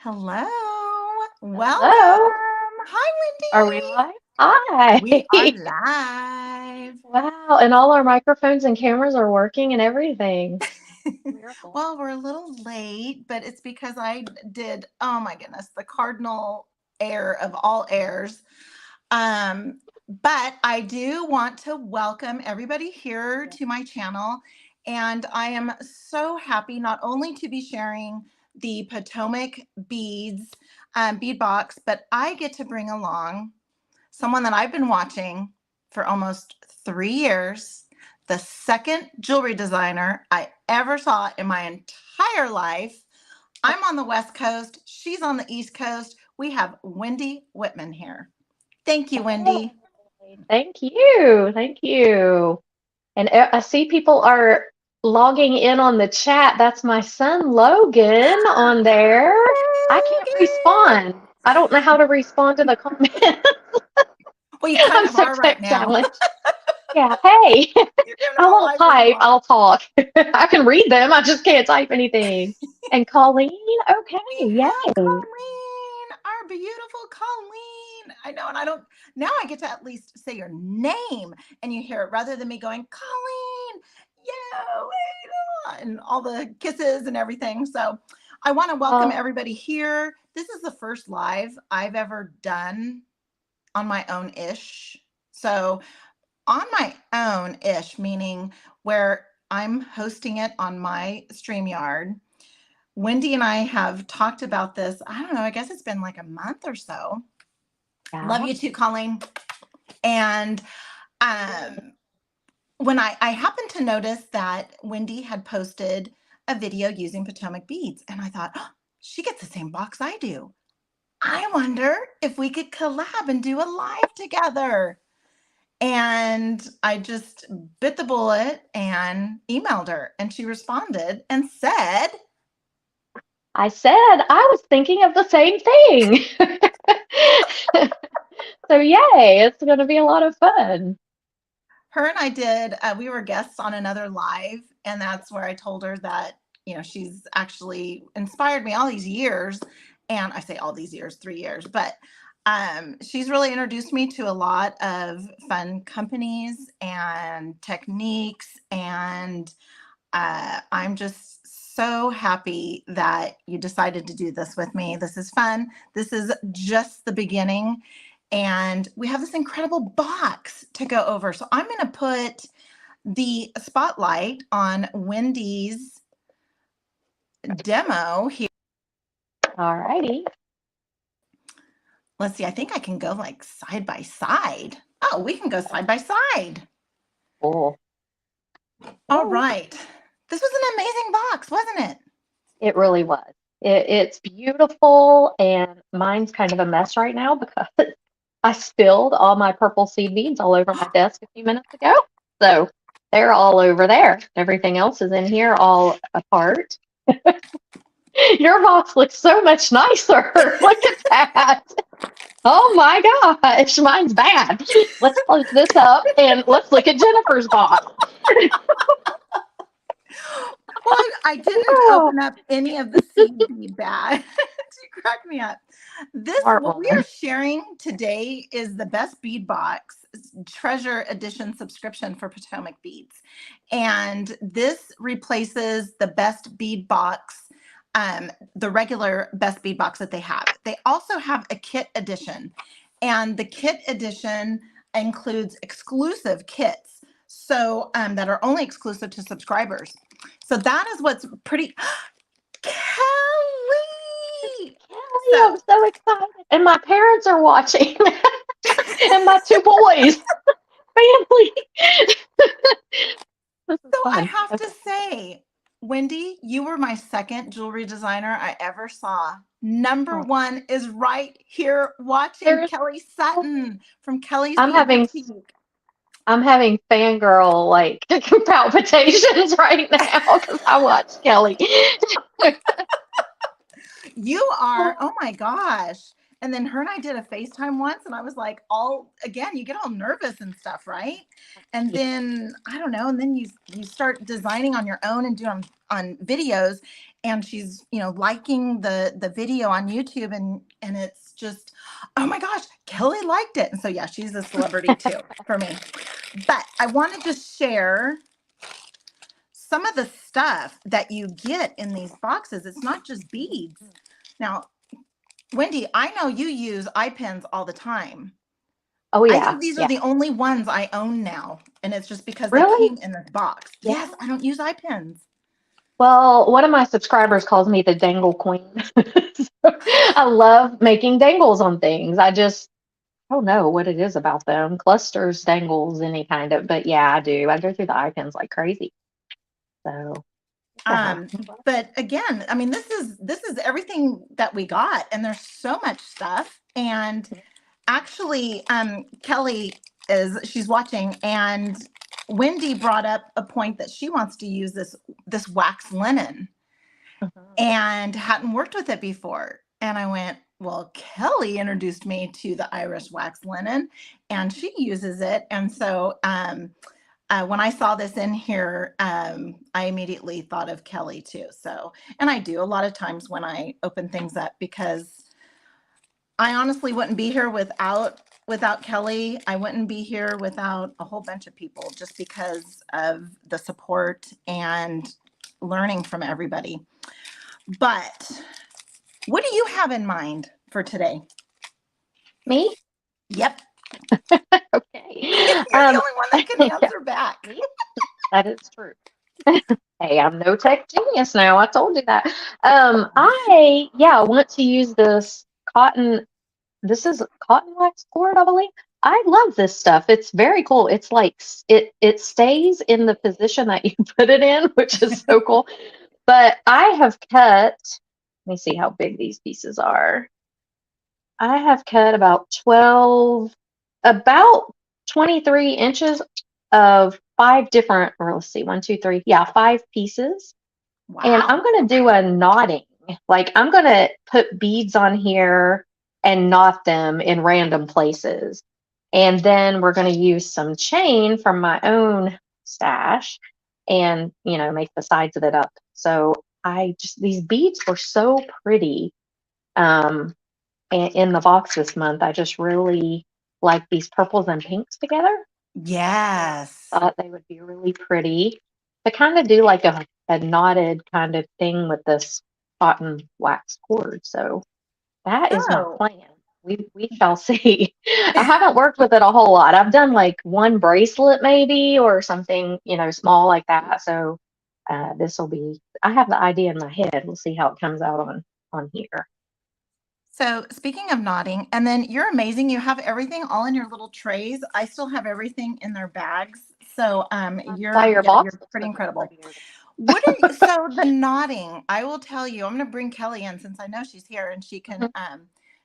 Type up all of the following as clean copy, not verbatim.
Hello. Welcome. Hello. Hi, Are we Wendy. live? Hi. We are live. Wow. And all our microphones and cameras are working and everything. Miracle. Well, we're a little late, but it's because I did, oh my goodness, the cardinal error of all errors. But I do want to welcome everybody here to my channel. And I am so happy not only to be sharing the Potomac Beads bead box, but I get to bring along someone that I've been watching for almost 3 years, the second jewelry designer I ever saw in my entire life. I'm on the West Coast. She's on the East Coast. We have Wendy Whitman here. Thank you, Wendy. Thank you. Thank you. And I see people are logging in on the chat. That's my son Logan on there. I can't Logan. respond. I don't know how to respond to the comment. Well, you kind I'm of so are right tech now. challenged. Yeah. Hey, You're doing I them won't alive where you type. are. I'll talk. I can read them. I just can't type anything. And Colleen, okay, We have yay. Colleen, our beautiful Colleen. I know, and I don't, now I get to at least say your name and you hear it rather than me going, Colleen, yeah, and all the kisses and everything. So I want to welcome Oh, everybody here. This is the first live I've ever done on my own ish. So on my own ish, meaning where I'm hosting it on my StreamYard. Wendy and I have talked about this. I don't know, I guess it's been like a month or so. Love yeah. you too, Colleen. And um, when I happened to notice that Wendy had posted a video using Potomac beads, and I thought, oh, she gets the same box I do. I wonder if we could collab and do a live together. And I just bit the bullet and emailed her, and she responded and said, I said I was thinking of the same thing. So yay, it's going to be a lot of fun. her and I did, we were guests on another live, and that's where I told her that, she's actually inspired me all these years. And I say all these years, 3 years, but she's really introduced me to a lot of fun companies and techniques. And I'm just so happy that you decided to do this with me. This is fun. This is just the beginning. And we have this incredible box to go over. So I'm going to put the spotlight on Wendy's demo here. All righty. Let's see. I think I can go like side by side. Oh, we can go side by side. Cool. All right. This was an amazing box, wasn't it? It really was. It's beautiful, and mine's kind of a mess right now because I spilled all my purple seed beads all over my desk a few minutes ago. So they're all over there. Everything else is in here all apart. Your box looks so much nicer. Look at that. Oh my gosh, mine's bad. Let's close this up and let's look at Jennifer's box. Well, I didn't Oh, open up any of the seed bead bags. You crack me up. smart What we are woman. sharing today is the best bead box treasure edition subscription for Potomac Beads. And this replaces the best bead box, the regular best bead box that they have. They also have a kit edition, and the kit edition includes exclusive kits. So that are only exclusive to subscribers. So that is what's pretty. Kelly! Kelly, So, I'm so excited. And my parents are watching. And my two boys. Family. This is so I fun. have to Okay. say, Wendy, you were my second jewelry designer I ever saw. Number Oh, one is right here watching there's Kelly Sutton from Kelly's I'm Bead having Boutique. I'm having fangirl like palpitations right now because I watched Kelly. You are, oh my gosh. And then her and I did a FaceTime once, and I was like, all again, you get all nervous and stuff, right? And Yeah. then I don't know, and then you start designing on your own and doing on videos, and she's liking the video on YouTube, and it's just, oh my gosh, Kelly liked it. And so yeah, she's a celebrity too for me. But I want to just share some of the stuff that you get in these boxes. It's not just beads. Now, Wendy, I know you use eyepins all the time. Oh I yeah, think these are yeah. the only ones I own now, and it's just because they Really? came in this box. Yeah. Yes, I don't use eyepins. Well, one of my subscribers calls me the dangle queen. So, I love making dangles on things. I don't know what it is about them. Clusters, dangles, any kind of, but yeah, I do. I go through the icons like crazy. So yeah. Um, but again, I mean, this is everything that we got, and there's so much stuff. And actually, Kelly she's watching, and Wendy brought up a point that she wants to use this wax linen Mhm. and hadn't worked with it before. And I went, well, Kelly introduced me to the Irish wax linen, and she uses it. And so when I saw this in here, I immediately thought of Kelly too. So, and I do a lot of times when I open things up, because I honestly wouldn't be here without Kelly. I wouldn't be here without a whole bunch of people, just because of the support and learning from everybody. But what do you have in mind for today? Me? Yep. Okay. You're the only one that can Yeah, answer back. me? That is true. Hey, I'm no tech genius now. I told you that. I want to use this cotton. This is cotton wax cord, I believe. I love this stuff. It's very cool. It's like it stays in the position that you put it in, which is so cool. But I have cut, let me see how big these pieces are. I have cut about 23 inches of five different, or let's see, one, two, three, yeah, five pieces. And I'm Wow. going to do a knotting. Like I'm going to put beads on here and knot them in random places. And then we're going to use some chain from my own stash and, make the sides of it up. So these beads were so pretty in the box this month. I just really like these purples and pinks together. And Yes. thought they would be really pretty to kind of do like a knotted kind of thing with this cotton wax cord. So that is my So, plan. We shall see. I haven't worked with it a whole lot. I've done like one bracelet maybe or something, small like that. So this will be. I have the idea in my head. We'll see how it comes out on here. so speaking of knotting, and then you're amazing. You have everything all in your little trays. I still have everything in their bags. So Why your box you're looks pretty so much incredible. prettier. What are you, so the knotting, I will tell you, I'm going to bring Kelly in since I know she's here, and Mhm.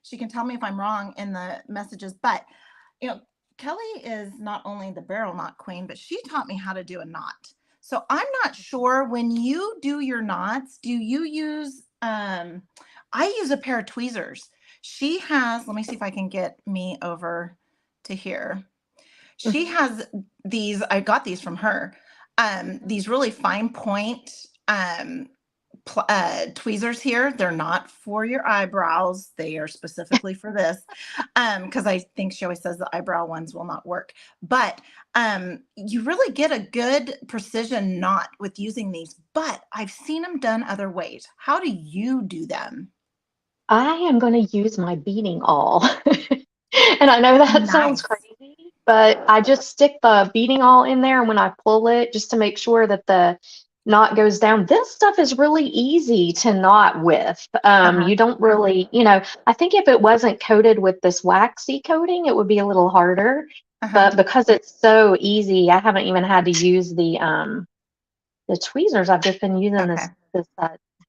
she can tell me if I'm wrong in the messages. But you know, Kelly is not only the barrel knot queen, but she taught me how to do a knot. So I'm not sure, when you do your knots, do you use I use a pair of tweezers. She has, let me see if I can get me over to here. She Mhm. has these, I got these from her. These really fine point tweezers here. They're not for your eyebrows. They are specifically for this. Because I think she always says the eyebrow ones will not work. But you really get a good precision knot with using these. But I've seen them done other ways. How do you do them? I am going to use my beading awl. And I know that sounds Nice. crazy, but I just stick the beading awl in there and when I pull it just to make sure that the knot goes down. This stuff is really easy to knot with. Uh-huh. You don't really, I think if it wasn't coated with this waxy coating, it would be a little harder. Uh-huh. But because it's so easy, I haven't even had to use the tweezers. I've just been using Okay. this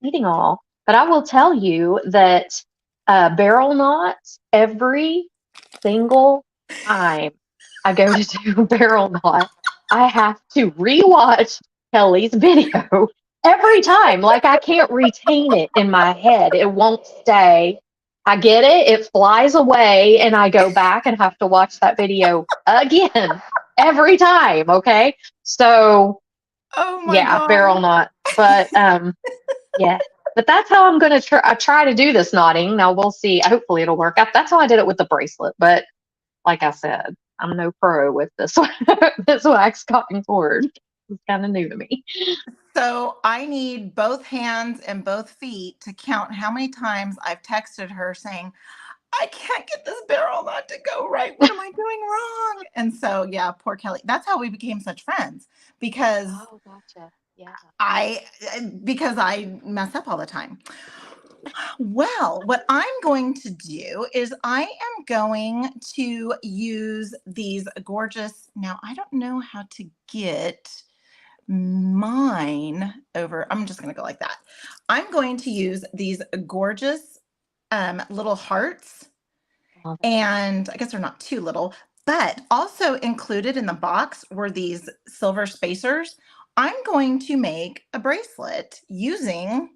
beading awl. But I will tell you that barrel knots every single time I go to do a barrel knot, I have to rewatch Kelly's video every time. Like I can't retain it in my head. It won't stay. I get it. It flies away, and I go back and have to watch that video again every time. Okay. So, Oh my yeah, God. barrel knot. But, yeah. But that's how I'm going to try. I try to do this knotting. Now we'll see. Hopefully it'll work out. That's how I did it with the bracelet. But like I said, I'm no pro with this this wax cotton cord. It's kind of new to me. So I need both hands and both feet to count how many times I've texted her saying, I can't get this barrel knot to go right. What am I doing wrong? And so, yeah, poor Kelly. That's how we became such friends because Oh, gotcha. Yeah. I because I mess up all the time. Well, what I'm going to do is I am going to use these gorgeous. Now, I don't know how to get mine over. I'm just going to go like that. I'm going to use these gorgeous little hearts. Love it. And I guess they're not too little, but also included in the box were these silver spacers. I'm going to make a bracelet using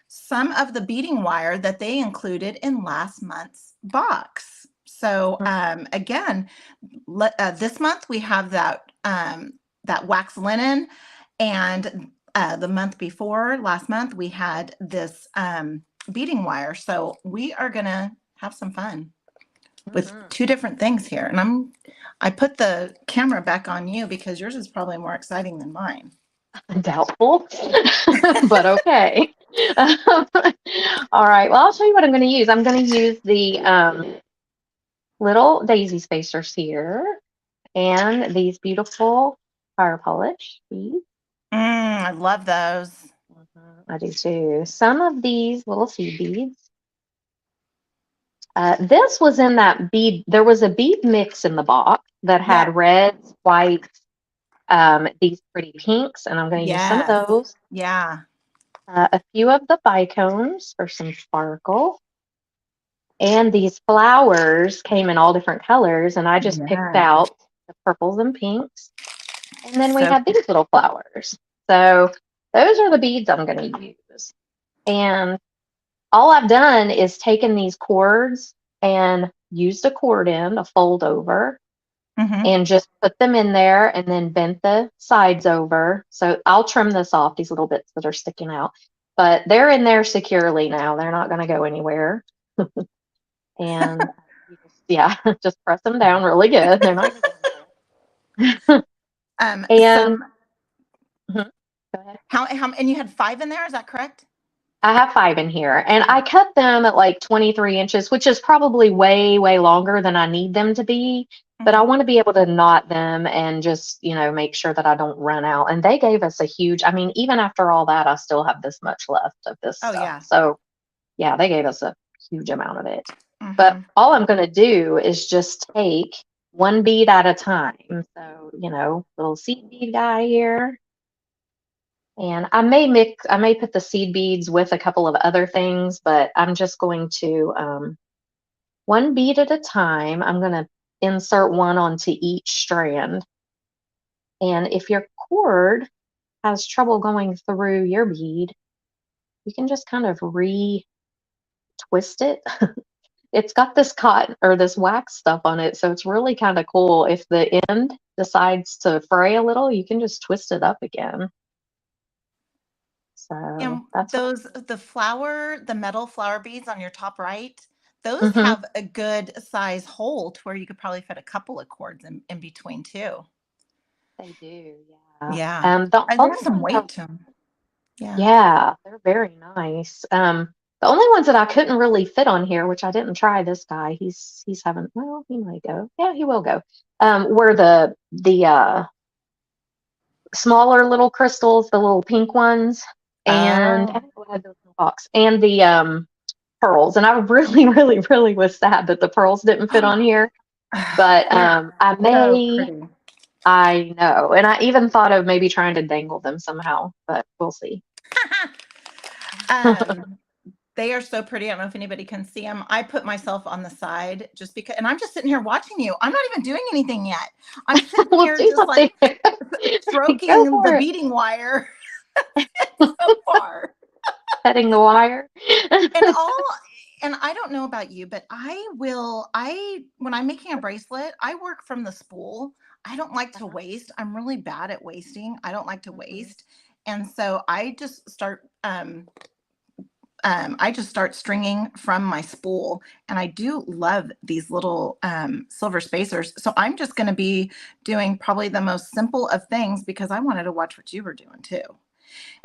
some of the beading wire that they included in last month's box. So again, this month we have that wax linen, and the month before, last month, we had this beading wire. So we are gonna have some fun with two different things here. And I put the camera back on you because yours is probably more exciting than mine. Doubtful, but okay. All right. Well, I'll show you what I'm going to use. I'm going to use the little daisy spacers here and these beautiful fire polish beads. I love those. I do too. Some of these little seed beads. This was in that bead. There was a bead mix in the box that Yeah. had reds, whites, these pretty pinks, and I'm going to use some of Yes. those. Yeah. A few of the bicones for some sparkle. And these flowers came in all different colors, and I just picked Yeah. out the purples and pinks. And then we So have these little flowers. So those are the beads I'm going to use. And all I've done is taken these cords and used a cord end, a fold over, and just put them in there and then bent the sides over. So I'll trim this off, these little bits that are sticking out. But they're in there securely now. They're not going to go anywhere. And yeah, just press them down really good. They're not going to go anywhere. And go ahead. how and you had 5 in there, is that correct? I have 5 in here, and I cut them at like 23 inches, which is probably way, way longer than I need them to be. But I want to be able to knot them and just, make sure that I don't run out. And they gave us a huge, I mean, even after all that, I still have this much left of this Oh, stuff. yeah. So yeah, they gave us a huge amount of it. But all I'm going to do is just take one bead at a time. So, little seed bead guy here. And I may put the seed beads with a couple of other things, but I'm just going to, one bead at a time, I'm going to insert one onto each strand. And if your cord has trouble going through your bead, you can just kind of re-twist it. It's got this cotton or this wax stuff on it, so it's really kind of cool. If the end decides to fray a little, you can just twist it up again. So And that's the metal flower beads on your top right, those have a good size hole to where you could probably fit a couple of cords in between too. they do, yeah. Yeah. The only There's some ones weight to them. Yeah. yeah, they're very nice. The only ones that I couldn't really fit on here, which I didn't try this guy, he's having, well, he might go. Yeah, he will go. Were the smaller little crystals, the little pink ones, and I Oh. think I had those in the box, and the pearls. And I really, really, really was sad that the pearls didn't fit on here. But I may, pretty. I know, and I even thought of maybe trying to dangle them somehow, but we'll see. They are so pretty. I don't know if anybody can see them. I put myself on the side just because, and I'm just sitting here watching you. I'm not even doing anything yet. I'm sitting We'll here do just something. like Go stroking for the it. beading wire so far. Cutting the wire. And And I don't know about you, but when I'm making a bracelet, I work from the spool. I don't like to Uh-huh. waste. I'm really bad at wasting. I don't like to Mhm. waste. And so I just start stringing from my spool, and I do love these little silver spacers. So I'm just going to be doing probably the most simple of things because I wanted to watch what you were doing too.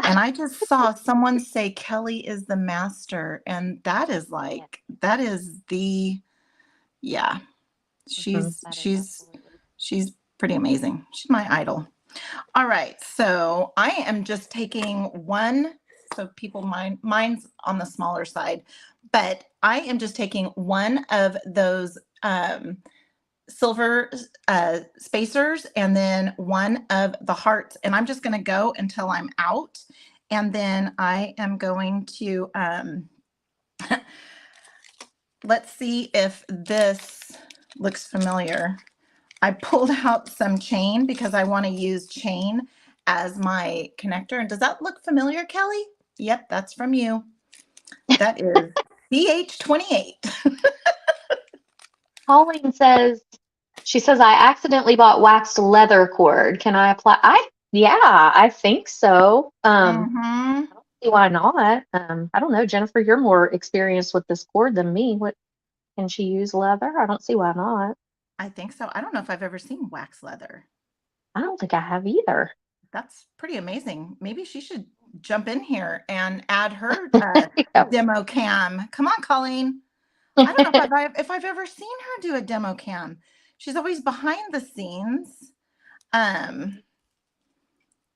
And I just saw someone say Kelly is the master, and that is Yeah. like that is the yeah. Mhm. She's That is she's absolutely. she's pretty amazing. She's my idol. All right, so I am just taking one. So mine's on the smaller side, but I am just taking one of those silver spacers and then one of the hearts, and I'm just going to go until I'm out, and then I am going to let's see if this looks familiar. I pulled out some chain because I want to use chain as my connector. And does that look familiar, Kelly? Yep, that's from you. That is CH28. Pauline says, she says, I accidentally bought waxed leather cord. Can I apply? Yeah, I think so. Mm-hmm. I don't see why not. I don't know, Jennifer, you're more experienced with this cord than me. What can she use leather? I don't see why not. I think so. I don't know if I've ever seen wax leather. I don't think I have either. That's pretty amazing. Maybe she should jump in here and add her Yeah. demo cam. Come on, Colleen. I don't know if I've ever seen her do a demo cam. She's always behind the scenes. Um,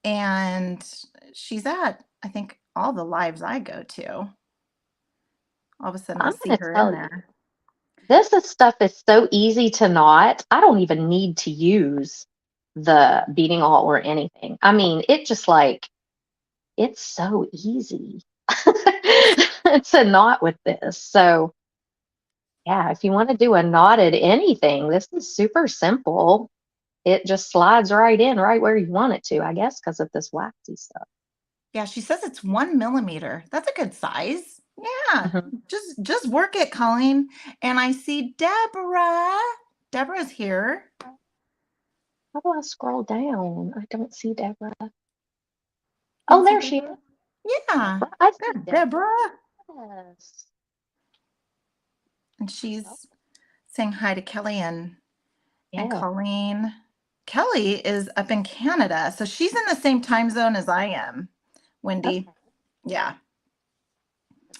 and she's at, I think, all the lives I go to. All of a sudden I'll I'm see going to her in tell you, there. stuff is so easy to knot. I don't even need to use the beading awl or anything. I mean, it just like, it's so easy to knot with this. So, yeah, if you want to do a knotted anything, this is super simple. It just slides right in right where you want it to, I guess, because of this waxy stuff. Yeah, she says it's 1 millimeter. That's a good size. Yeah, Mhm. just work it, Colleen. And I see Deborah. Deborah's here. How do I scroll down? I don't see Deborah. You Oh, don't see there she is. Deborah? Yeah, Deborah. I see there's Deborah. Deborah. Yes. And Oh, she's saying hi to Kelly and yeah. Colleen. Kelly is up in Canada, so she's in the same time zone as I am, Wendy. Okay. Yeah.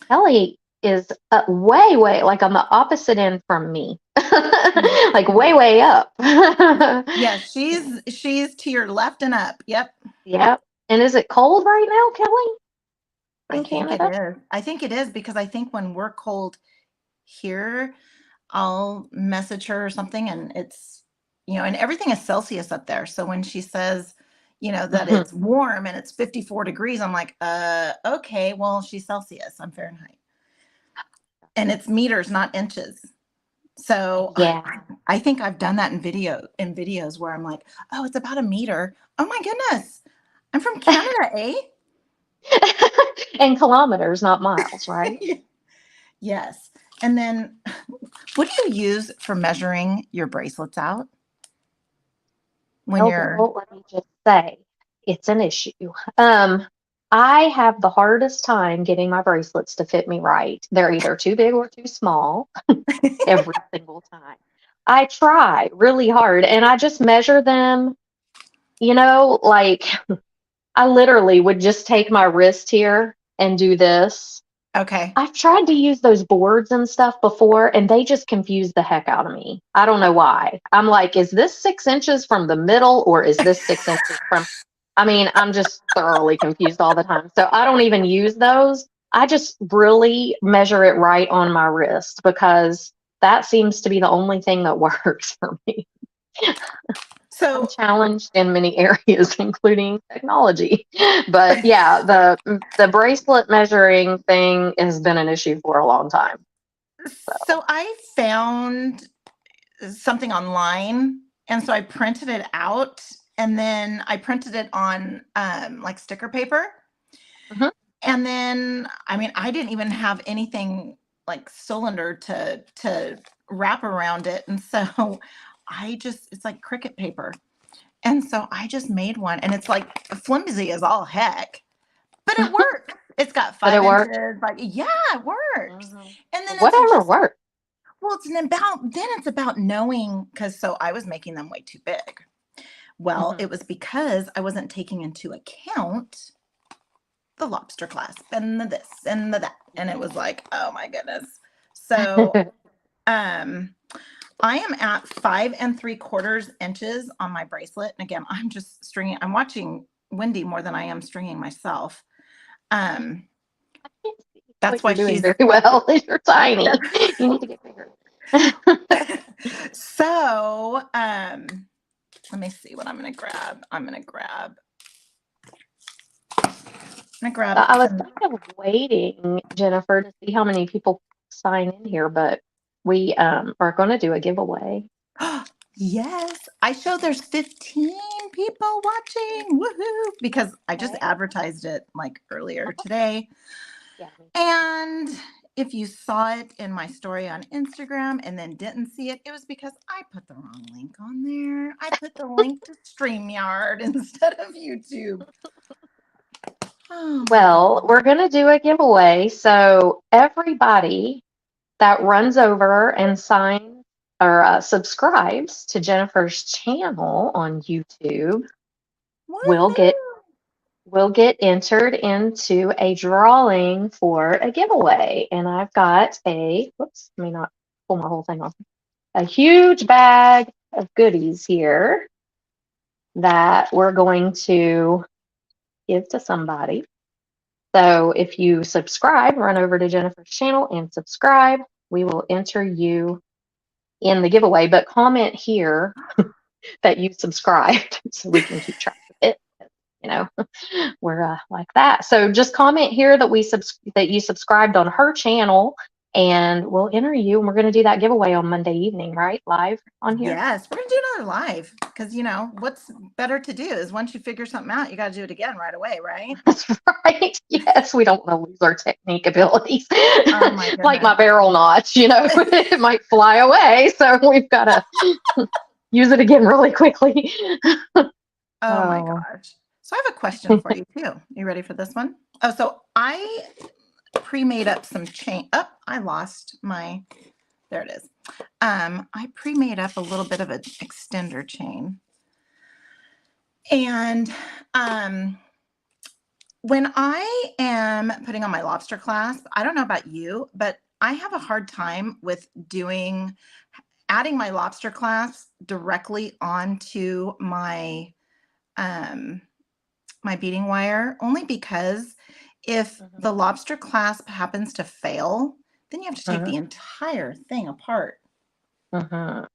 Kelly is way, way like on the opposite end from me, like way, way up. Yeah, she's to your left and up. Yep. Yep. And is it cold right now, Kelly, I in think it Canada? is. I think it is because I think when we're cold here, I'll message her or something and and everything is Celsius up there. So when she says, that Mhm. it's warm and it's 54 degrees, I'm like, okay, well, she's Celsius. I'm Fahrenheit. And it's meters, not inches. So Yeah. I think I've done that in videos where I'm like, oh, it's about a meter. Oh my goodness. I'm from Canada, eh? And kilometers, not miles, right? Yes. And then what do you use for measuring your bracelets out when Well, you're girl, let me just say it's an issue. Um, I have the hardest time getting my bracelets to fit me right. They're either too big or too small every single time. I try really hard and I just measure them, like I literally would just take my wrist here and do this. okay? I've tried to use those boards and stuff before, and they just confuse the heck out of me. I don't know why. I'm like, is this 6 inches from the middle, or is this 6 inches from? I mean, I'm just thoroughly confused all the time. So I don't even use those. I just really measure it right on my wrist because that seems to be the only thing that works for me. I'm So challenged in many areas, including technology. But yeah, the bracelet measuring thing has been an issue for a long time. So so I found something online, and so I printed it out, and then I printed it on like sticker paper. mhm. And then, I mean, I didn't even have anything like cylinder to wrap around it. And so it's like cricket paper. And so I just made one, and it's like flimsy as all heck, but it works. It's got But it 5 worked. inches. Like, yeah, it works. And then it's Whatever just, worked. well, it's about knowing, because so I was making them way too big. Well, it was because I wasn't taking into account the lobster clasp and the this and the that. And it was like, oh my goodness. So I am at 5 3/4 inches on my bracelet. And again, I'm just stringing, I'm watching Wendy more than I am stringing myself. I can't see That's what why you're doing she's very well. You're tiny. You need to get bigger. so let me see what I'm gonna grab. I'm gonna grab I was some. kind of waiting, Jennifer, to see how many people sign in here, but we are going to do a giveaway. Yes, I show there's 15 people watching. Woohoo! Because I just Okay. advertised it like earlier today. Yeah. And if you saw it in my story on Instagram and then didn't see it, it was because I put the wrong link on there. I put the link to StreamYard instead of YouTube. Oh my Well, goodness. we're going to do a giveaway. So everybody that runs over and signs or subscribes to Jennifer's channel on YouTube will get Woohoo! will get entered into a drawing for a giveaway. And I've got whoops, let me not pull my whole thing off. A huge bag of goodies here that we're going to give to somebody. So if you subscribe, run over to Jennifer's channel and subscribe. We will enter you in the giveaway, but comment here that you subscribed so we can keep track of it. You know, we're like that. So just comment here that that you subscribed on her channel, and we'll enter you. And we're going to do that giveaway on Monday evening, right? Live on here. Yes, we're gonna do another live because what's better to do is once you figure something out, you got to do it again right away, right? That's right. Yes, we don't want to lose our technique abilities. Oh my Like goodness. my barrel notch, it might fly away. So we've got to use it again really quickly. Oh my Oh. gosh. So I have a question for you too. You ready for this one? Oh, so I pre-made up some chain. Oh, I lost my, there it is. I pre-made up a little bit of an extender chain. And when I am putting on my lobster clasp, I don't know about you, but I have a hard time with adding my lobster clasp directly onto my my beading wire, only because if the lobster clasp happens to fail, then you have to take the entire thing apart. And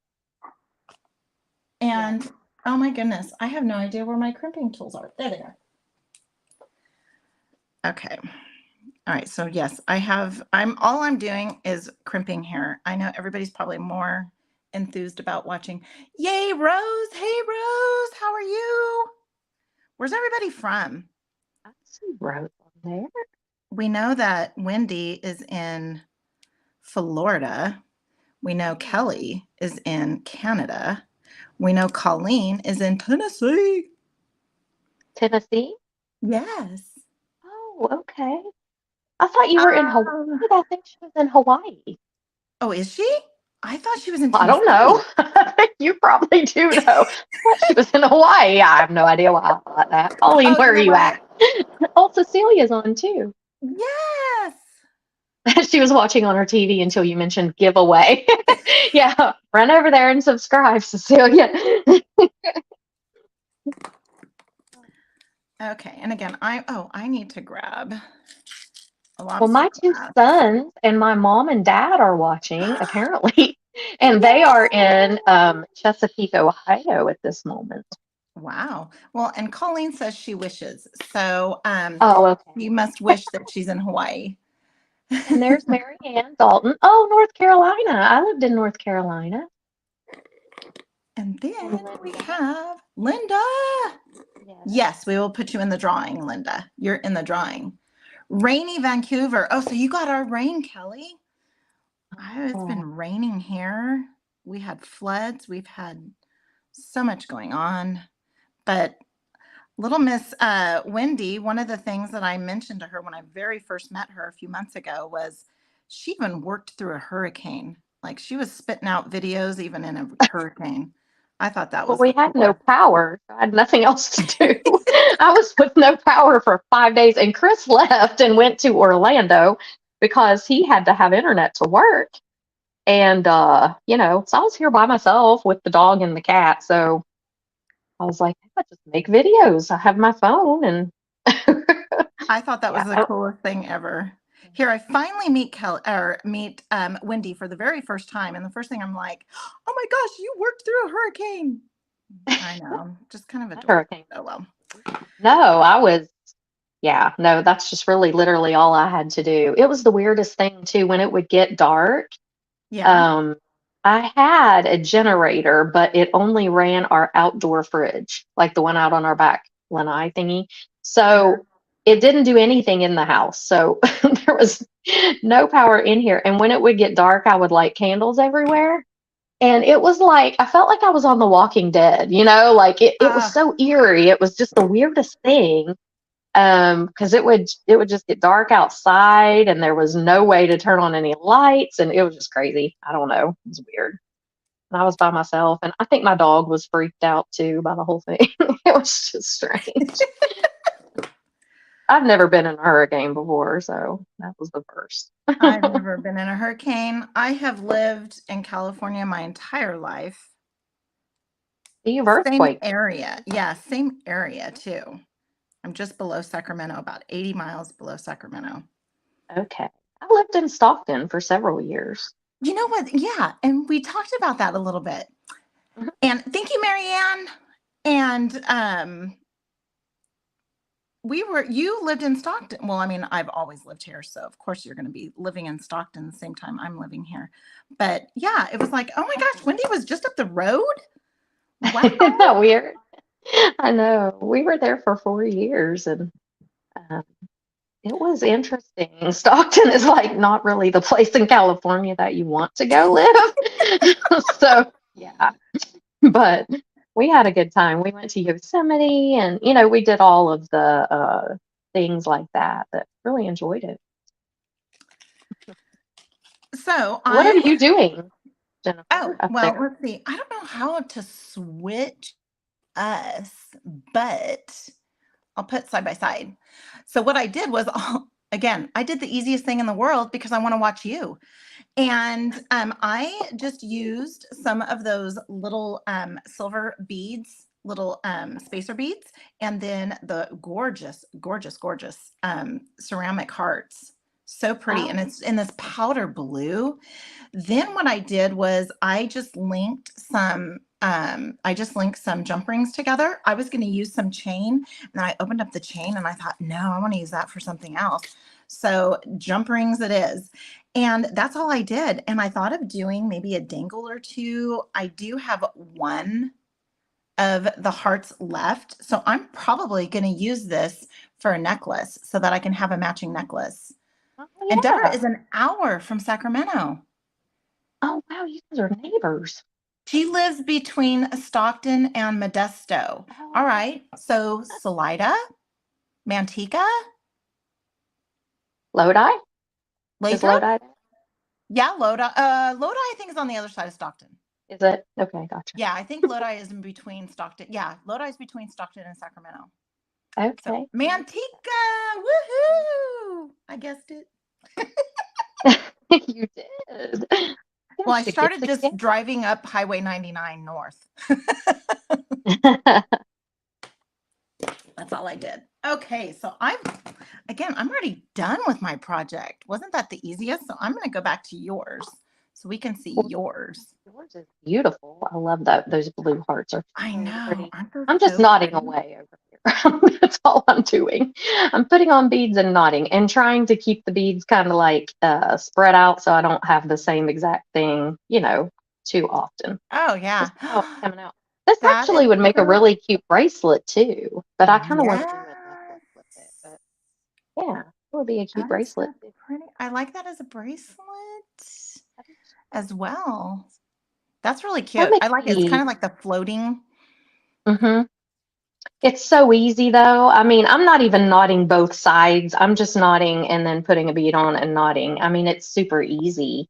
oh my goodness, I have no idea where my crimping tools are. There they are. Okay. All right. So yes, all I'm doing is crimping here. I know everybody's probably more enthused about watching. Yay, Rose. Hey, Rose. How are you? Where's everybody from? I see Rose on there. We know that Wendy is in Florida. We know Kelly is in Canada. We know Colleen is in Tennessee. Tennessee? Yes. Oh, okay. I thought you were in Hawaii. I think she was in Hawaii. Oh, is she? I thought she was in I Tennessee. don't know. You probably do know. I thought she was in Hawaii. I have no idea why I thought that. Colleen, where are you at? Oh, Cecilia's on too. Yes. She was watching on her TV until you mentioned giveaway. Yeah, run over there and subscribe, Cecilia. Okay. And again, I need to grab a lobster. Well, my two sons and my mom and dad are watching, apparently, and they are in Chesapeake, Ohio at this moment. Wow. Well, and Colleen says she wishes. So Oh, okay. you must wish that she's in Hawaii. And there's Mary Ann Dalton. Oh, North Carolina. I lived in North Carolina. And then we have Linda. Yes, we will put you in the drawing, Linda. You're in the drawing. Rainy Vancouver. Oh, so you got our rain, Kelly. It's Oh, been raining here. We had floods. We've had so much going on. But little Miss Wendy, one of the things that I mentioned to her when I very first met her a few months ago was she even worked through a hurricane. Like she was spitting out videos even in a hurricane. I thought that well, was the we had no coolest. power. So I had nothing else to do. I was with no power for 5 days, and Chris left and went to Orlando because he had to have internet to work. And so I was here by myself with the dog and the cat. So I was like, I just make videos. I have my phone and I thought that was yeah. the coolest thing ever. Here, I finally meet Wendy for the very first time, and the first thing I'm like, "Oh my gosh, you worked through a hurricane!" I know, just kind of That adorable. hurricane. Oh well. No, I was, yeah, no, that's just really literally all I had to do. It was the weirdest thing too when it would get dark. Yeah. Um, I had a generator, but it only ran our outdoor fridge, like the one out on our back lanai thingy. Uh-huh. So it didn't do anything in the house. So there was no power in here. And when it would get dark, I would light candles everywhere. And it was like, I felt like I was on The Walking Dead, like it was Uh, so eerie. It was just the weirdest thing. Because it would just get dark outside and there was no way to turn on any lights and it was just crazy. I don't know. It was weird. And I was by myself and I think my dog was freaked out too by the whole thing. It was just strange. I've never been in a hurricane before, so that was the first. I've never been in a hurricane. I have lived in California my entire life. You've Same earthquake. area. Yeah, same area too. I'm just below Sacramento, about 80 miles below Sacramento. Okay. I lived in Stockton for several years. You know what? Yeah, and we talked about that a little bit. Mhm. And thank you, Marianne. And you lived in Stockton. Well, I mean, I've always lived here, so of course you're going to be living in Stockton the same time I'm living here. But yeah, it was like, oh my gosh, Wendy was just up the road. Wow. Isn't that weird? I know. We were there for 4 years and uh, it was interesting. Stockton is like not really the place in California that you want to go live. So, yeah, but we had a good time. We went to Yosemite and, we did all of the things like that, that really enjoyed it. So What are I'm, you doing, oh, Jennifer, up well, there? let's see. I don't know how to switch us, but I'll put side by side. So what I did was, again, I did the easiest thing in the world because I want to watch you. And I just used some of those little silver beads, little spacer beads, and then the gorgeous, gorgeous, gorgeous ceramic hearts. So pretty. Oh, And it's in this powder blue. Then what I did was I just linked some jump rings together. I was going to use some chain, and then I opened up the chain and I thought, no, I want to use that for something else. So jump rings it is. And that's all I did. And I thought of doing maybe a dangle or two. I do have one of the hearts left. So I'm probably going to use this for a necklace so that I can have a matching necklace. oh And Deborah yeah. is an hour from Sacramento. Oh wow, you guys are neighbors. She lives between Stockton and Modesto. Oh, All right. So Salida, Manteca, Lodi? Is Lathrop? Lodi there? Yeah, Lodi. Lodi, I think, is on the other side of Stockton. Is it? Okay, gotcha. Yeah, I think Lodi is in between Stockton. Yeah, Lodi is between Stockton and Sacramento. So Okay. Manteca, woohoo! I guessed it. You did. You Well, guys I should get started just together. driving up Highway 99 north. That's all I did. Okay, so I'm already done with my project. Wasn't that the easiest? So I'm going to go back to yours so we can see Well, yours. yours is beautiful. I love that. Those blue hearts are I so know. pretty. Aren't those I'm just so nodding pretty? away over here. That's all I'm doing. I'm putting on beads and nodding and trying to keep the beads kind of like spread out so I don't have the same exact thing, too often. Oh, This yeah. is how it's coming out. This That is actually would make a so, really cute bracelet too, but I kind of want to do a yes. necklace with it. But yeah, it would be a cute That is so bracelet too. pretty. I like that as a bracelet. as well. That's really cute. Potomac I like it. It's kind Beads. of like the floating. Hmm. It's so easy though. I mean, I'm not even knotting both sides. I'm just knotting and then putting a bead on and knotting. I mean, it's super easy.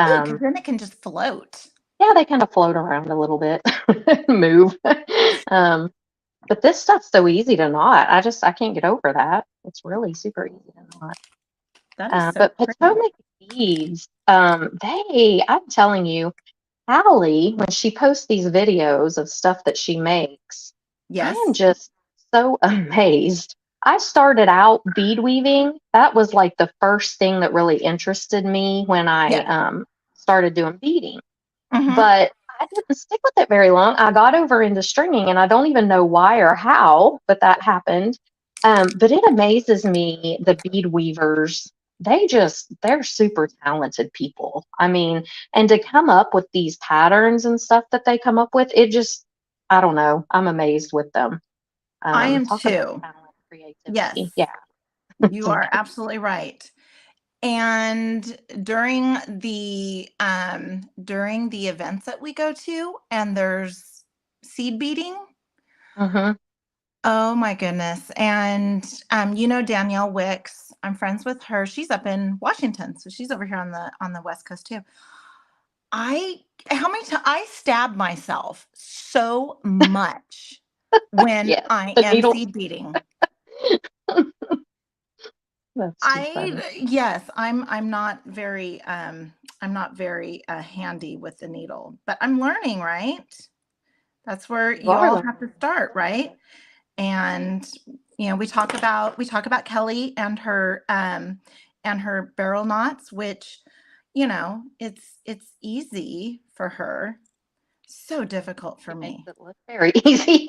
Oh, because Um, then it can just float. yeah, they kind of float around a little bit, move. Um, but this stuff's so easy to knot. I can't get over that. It's really super easy to knot. That is so But pretty. Potomac Beads, I'm telling you, Allie, when she posts these videos of stuff that she makes, I am Yes. just so amazed. I started out bead weaving. That was like the first thing that really interested me when I Yeah. started doing beading. Mm-hmm. But I didn't stick with it very long. I got over into stringing, and I don't even know why or how, but that happened. But it amazes me, the bead weavers. They're super talented people. I mean, and to come up with these patterns and stuff that they come up with, I don't know. I'm amazed with them. I am Talk about too. talent, Yes, creativity. Yeah. you are absolutely right. And during the events that we go to and there's seed beading, Hmm. oh my goodness. And Danielle Wicks, I'm friends with her. She's up in Washington, so she's over here on the West Coast too. I how many times I stab myself so much when Yes. I The am needle. seed beading. That's too funny. I yes, I'm not very handy with the needle, but I'm learning, right? That's where You you are all have learning. to start, right? And we talk about Kelly and her barrel knots, which it's easy for her, so difficult for She makes me. it look very easy.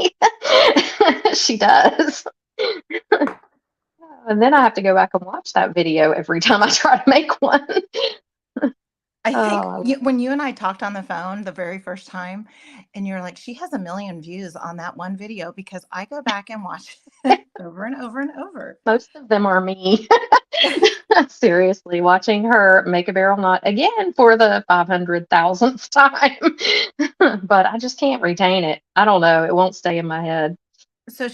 She does. And then I have to go back and watch that video every time I try to make one. I think Oh, I love when you and I talked on the phone the very first time, and you're like, she has a million views on that one video because I go back and watch it over and over and over. most of them are me. Seriously, watching her make a barrel knot again for the 500,000th time. But I just can't retain it. I don't know. It won't stay in my head. So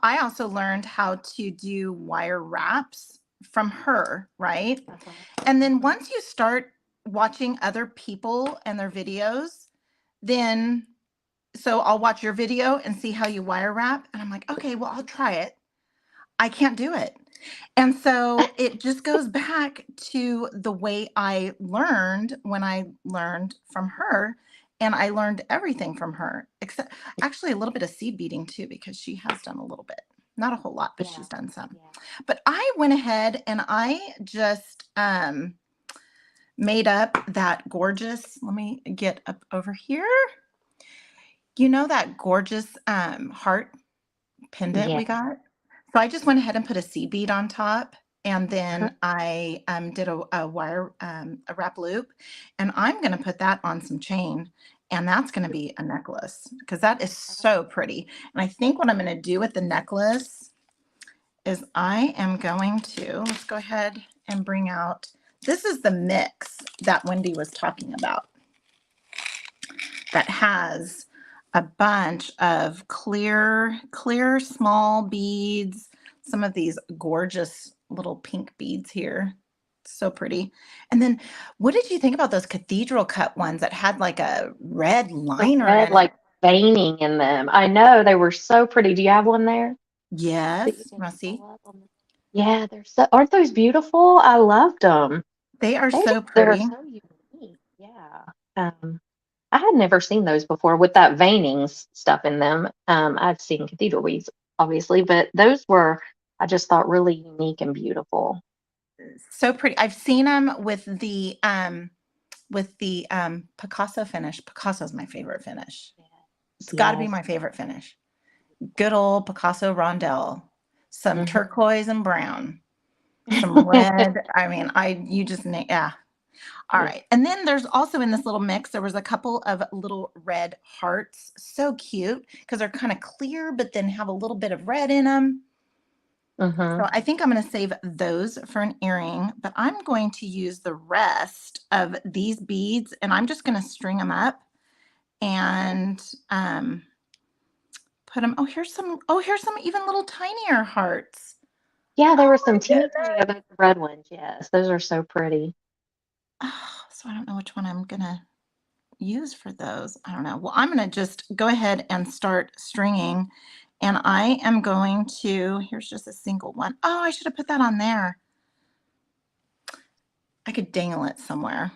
I also learned how to do wire wraps from her, right? Uh-huh. And then Hmm. once you start watching other people and their videos, then so I'll watch your video and see how you wire wrap. And I'm like, okay, well, I'll try it. I can't do it. And so it just goes back to the way I learned when I learned from her. And I learned everything from her, except actually a little bit of seed beating too, because she has done a little bit. Not a whole lot, but Yeah. she's done some. Yeah. But I went ahead and I just made up that gorgeous, let me get up over here. That gorgeous heart pendant we Yeah. got? So I just went ahead and put a seed bead on top, and Uh-huh. then I did a wire a wrap loop, and I'm going to put that on some chain, and that's going to be a necklace because that is so pretty. And I think what I'm going to do with the necklace is I am going to let's go ahead and bring out. This is the mix that Wendy was talking about that has a bunch of clear small beads, some of these gorgeous little pink beads here. So pretty. And then what did you think about those cathedral cut ones that had like a red The liner red, in it? like veining in them. I know they were so pretty. Do you have one there that you Yes, can Rusty. pull up on the? Yeah, aren't those beautiful? I loved them. They are so They're pretty. so unique. Yeah. I had never seen those before with that veining stuff in them. I've seen cathedral beads, obviously, but those were, I just thought, really unique and beautiful. So pretty. I've seen them with the Picasso finish. Picasso's my favorite finish. Yes. It's got to be Yes. my favorite finish. Good old Picasso rondelle, some Hmm. turquoise and brown, some red. I mean, yeah. All Yeah. right. And then there's also in this little mix, there was a couple of little red hearts. So cute because they're kind of clear, but then have a little bit of red in them. Mm-hmm. So I think I'm going to save those for an earring, but I'm going to use the rest of these beads and I'm just going to string them up and put them. Here's some even little tinier hearts. Yeah, there Oh were my some teeny tiny of goodness. those red ones. Yes, those are so pretty. Oh, so I don't know which one I'm going to use for those. I don't know. Well, I'm going to just go ahead and start stringing. And I am going to, here's just a single one. Oh, I should have put that on there. I could dangle it somewhere.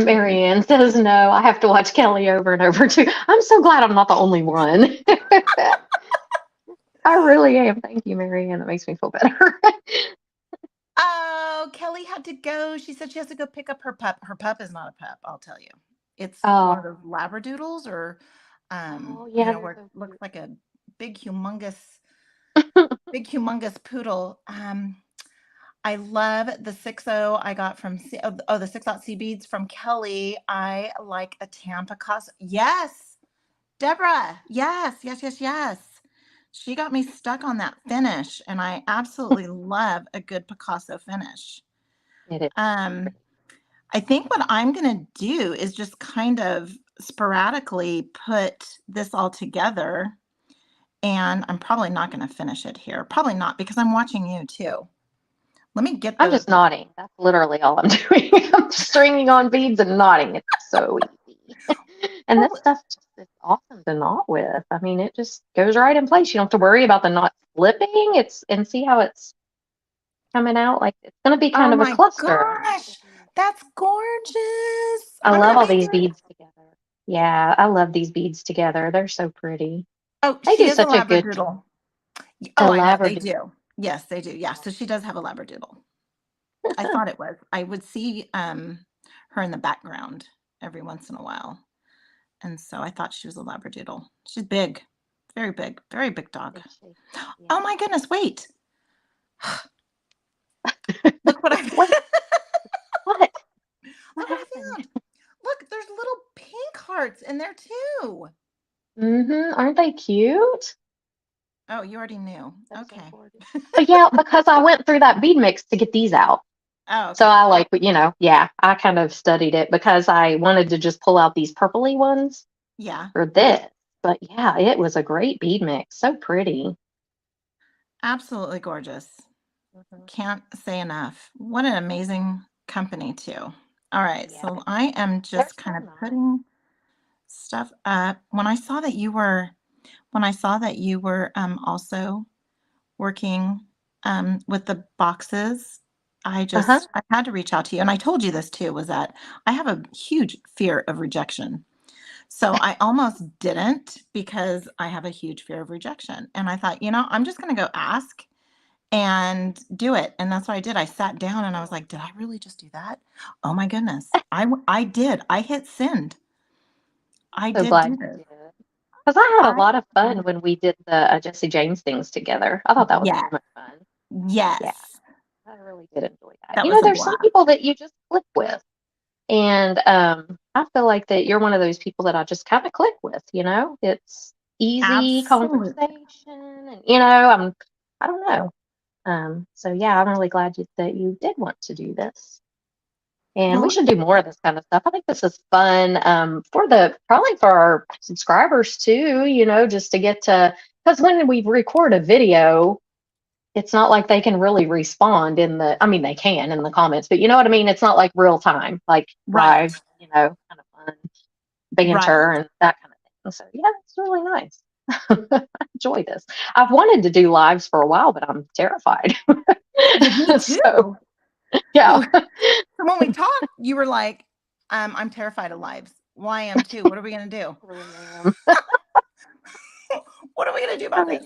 Marianne says no. I have to watch Kelly over and over too. I'm so glad I'm not the only one. I really am. Thank you, Marianne. That makes me feel better. Oh, Kelly had to go. She said she has to go pick up her pup. Her pup is not a pup, I'll tell you. It's one of Oh, those labradoodles or oh yeah, they're where it so looks cute. like a big humongous poodle. I love the 6.0 I got from the 6 C beads from Kelly. I like a tan Picasso. Yes, Deborah. Yes, yes, yes, yes. She got me stuck on that finish, and I absolutely love a good Picasso finish. It is Um, pretty. I think what I'm gonna do is just kind of sporadically put this all together, and I'm probably not gonna finish it here. Probably not because I'm watching you too. Let me get I'm those. just nodding. That's literally all I'm doing. I'm stringing on beads and nodding. It's so easy. And this Well, stuff just is awesome to knot with. I mean, it just goes right in place. You don't have to worry about the knot slipping. It's and see how it's coming out. Like it's going to be oh kind of a my cluster. gosh, that's gorgeous. I I'm love gonna all make these it. beads together. Yeah, I love these beads together. They're so pretty. Oh, They she do is a such a good labradoodle. a Oh, I know they labradoodle. do. Yes, they do. Yeah, so she does have a labradoodle. I thought it was. I would see her in the background every once in a while. And so I thought she was a labradoodle. She's big. Very big dog. Is she? Oh Yeah. my goodness, wait. Look what I Wait, what? What look what happened? I found. Look, there's little pink hearts in there too. Mm-hmm. Aren't they cute? Oh, you already knew. They're so Okay. gorgeous. Yeah, because I went through that bead mix to get these out. Oh, So okay. I like, yeah, I kind of studied it because I wanted to just pull out these purpley ones Yeah, for this. But yeah, it was a great bead mix. So pretty. absolutely gorgeous. Mhm. Can't say enough. What an amazing company too. All right, Yeah, so I am they're just kind so of nice. putting stuff up. When I saw that you were also working with the boxes, Uh-huh. I had to reach out to you. And I told you this too, was that I have a huge fear of rejection. So I almost didn't because I have a huge fear of rejection. And I thought, I'm just going to go ask and do it. And that's what I did. I sat down and I was like, did I really just do that? Oh my goodness. I did. I hit send. I So did glad do you this. did. Because I had a I lot of fun when we did the Jesse James things together. I thought that was Yes. so much fun. Yeah, Yes. I really did enjoy that. That was a There's some blast. people that you just click with. And I feel like that you're one of those people that I just kind of click with. It's easy Absolutely. conversation and I don't know. So yeah, I'm really glad that you did want to do this. And we Well, should do more of this kind of stuff. I think this is fun probably for our subscribers too, just to get to, because when we record a video, it's not like they can really respond I mean, they can in the comments, but you know what I mean? It's not like real time, like right. live, kind of fun banter Right. and that kind of thing. So yeah, it's really nice. I enjoy this. I've wanted to do lives for a while, but I'm terrified. Yeah, me So too. yeah. So, so when we talked, you were like, I'm terrified of lives. Well, I am too. What are we going to do? I really am. What are we going to do I about this? really,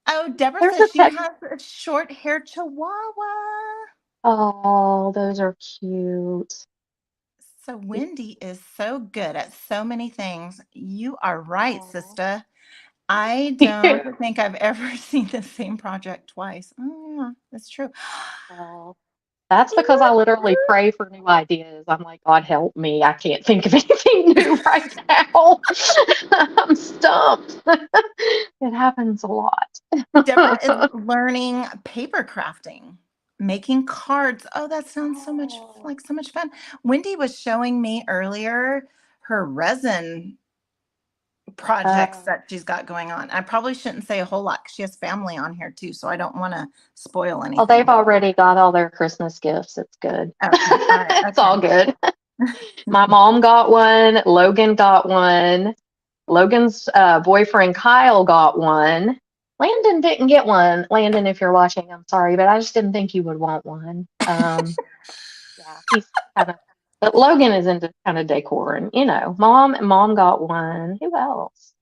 Oh, Deborah there's a says she tech. has a short hair chihuahua. Oh, those are cute. So Wendy is so good at so many things. You are right, Oh, sister. I don't cute. think I've ever seen the same project twice. Oh, yeah, that's true. Oh. That's because I literally pray for new ideas. I'm like, God help me. I can't think of anything new right now. I'm stumped. It happens a lot. Deborah is learning paper crafting, making cards. Oh, that sounds so much Oh, like so much fun. Wendy was showing me earlier her resin projects uh, that she's got going on. I probably shouldn't say a whole lot 'cause she has family on here too, so I don't want to spoil oh, they've anything. already got all their Christmas gifts. It's good. Okay, all right, It's all okay. good. My mom got one. Logan got one. Logan's boyfriend Kyle got one. Landon didn't get one. Landon, if you're watching, I'm sorry, but I just didn't think you would want one. Yeah, he's kind of, but Logan is into kind of decor, and mom got one. Who else?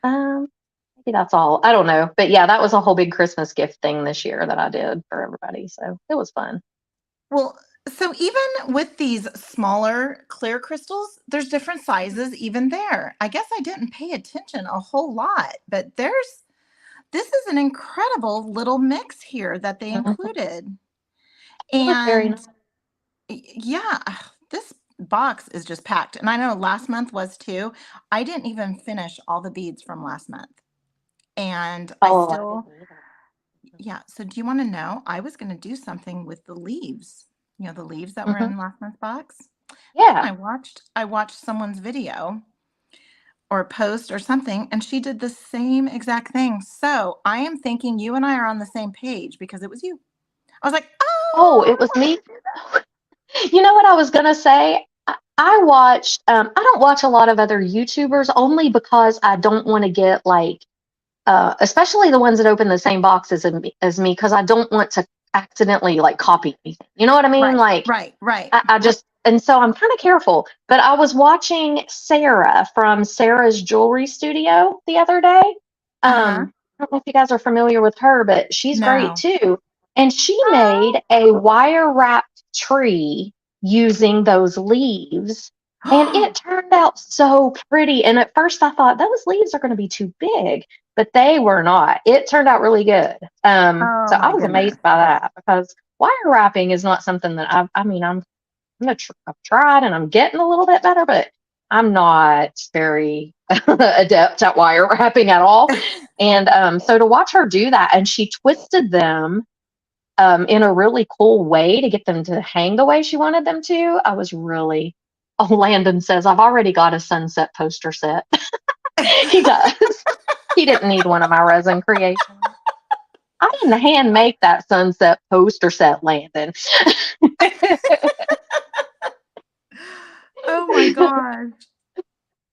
Um, Maybe that's all. I don't know, but yeah, that was a whole big Christmas gift thing this year that I did for everybody, so it was fun. Well, so even with these smaller clear crystals, there's different sizes even there. I guess I didn't pay attention a whole lot, but this is an incredible little mix here that they Mhm. included. It was very And nice. yeah, this box is just packed. And I know last month was too. I didn't even finish all the beads from last month. And I Oh, I still, didn't either. yeah. So do you want to know? I was going to do something with the leaves, the leaves that were Hmm. in last month's box. Then Yeah. I watched someone's video or post or something, and she did the same exact thing. So I am thinking you and I are on the same page because it was you. I was like, Oh, oh, it was me. You know what I was gonna say? I watched. I don't watch a lot of other YouTubers only because I don't want to get like, especially the ones that open the same box as me, because I don't want to accidentally like copy anything. You know what I mean? right, Like, right, right. I just, and so I'm kind of careful. But I was watching Sarah from Sarah's Jewelry Studio the other day. Uh-huh. I don't know if you guys are familiar with her, but she's great No. too. And she made Oh. a wire wrapped tree using those leaves. And it turned out so pretty. And at first I thought those leaves are going to be too big, but they were not. It turned out really good. Oh So I my was goodness. amazed by that because wire wrapping is not something that I mean, I've tried and I'm getting a little bit better, but I'm not very adept at wire wrapping at all. And so to watch her do that, and she twisted them in a really cool way to get them to hang the way she wanted them to. I was really. Oh, Landon says I've already got a sunset poster set. He does. He didn't need one of my resin creations. I didn't hand make that sunset poster set, Landon. Oh my gosh.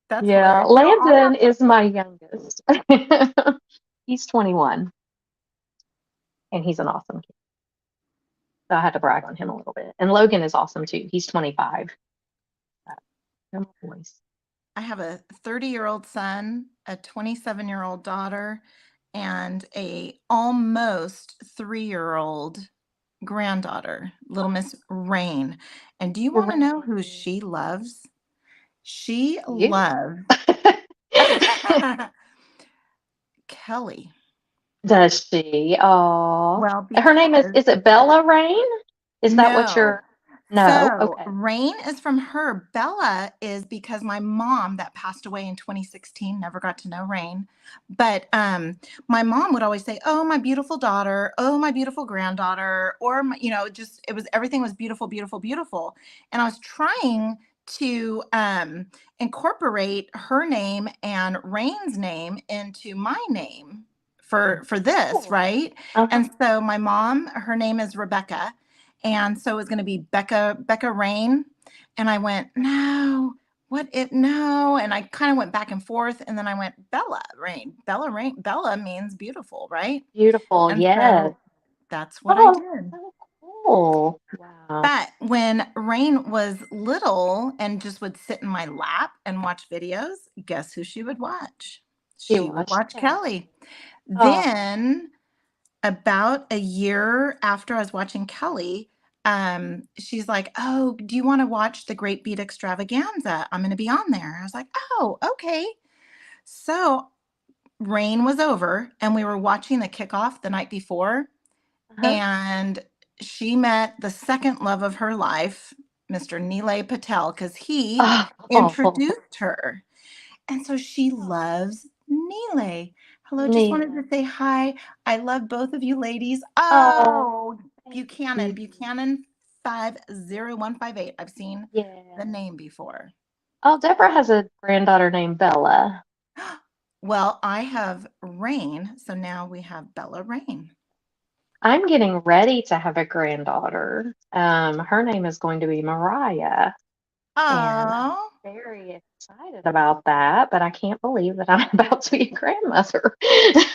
That's Yeah, hilarious. So I'll have Landon is my youngest. He's 21 and he's an awesome kid. So I had to brag on him a little bit. And Logan is awesome too. He's 25. They're my boys. I have a 30-year-old son, a 27-year-old daughter, and a almost 3-year-old granddaughter, little Miss Rain. And do you want to know who Rain. she loves? She You. loves Kelly. Does she? Oh. Well, Her name because is it Bella Rain? Is that what no. you're No? So Okay. Rain is from her. Bella is because my mom that passed away in 2016 never got to know Rain. But my mom would always say, "Oh, my beautiful daughter. Oh, my beautiful granddaughter." Or just it was everything was beautiful, beautiful, beautiful. And I was trying to incorporate her name and Rain's name into my name for this, Oh. right? Uh-huh. And so my mom, her name is Rebecca, and so it was going to be Becca Rain. And I went, no, what it no. And I kind of went back and forth. And then I went, Bella Rain. Bella Rain. Bella means beautiful, right? Beautiful. And Yes. so that's what I Oh, did. so cool. Wow. But when Rain was little and just would sit in my lap and watch videos, guess who she would watch? You She would watched watch Kelly. Kelly. Oh. Then about a year after I was watching Kelly, she's like, "Oh, do you want to watch the Great Beat Extravaganza? I'm going to be on there." I was like, "Oh, okay." So rain was over, and we were watching the kickoff the night before, Uh-huh. and she met the second love of her life, Mr. Nilay Patel, because he Oh, introduced her. And so she loves Nilay. Hello, just wanted to Neil. say hi. I love both of you ladies. Oh, Oh, thank Buchanan, you. Buchanan 50158. I've seen the Yeah. name before. Oh, Deborah has a granddaughter named Bella. Well, I have Rain, so now we have Bella Rain. I'm getting ready to have a granddaughter. Her name is going to be Mariah, and I'm Oh, very excited about that, but I can't believe that I'm about to be a grandmother.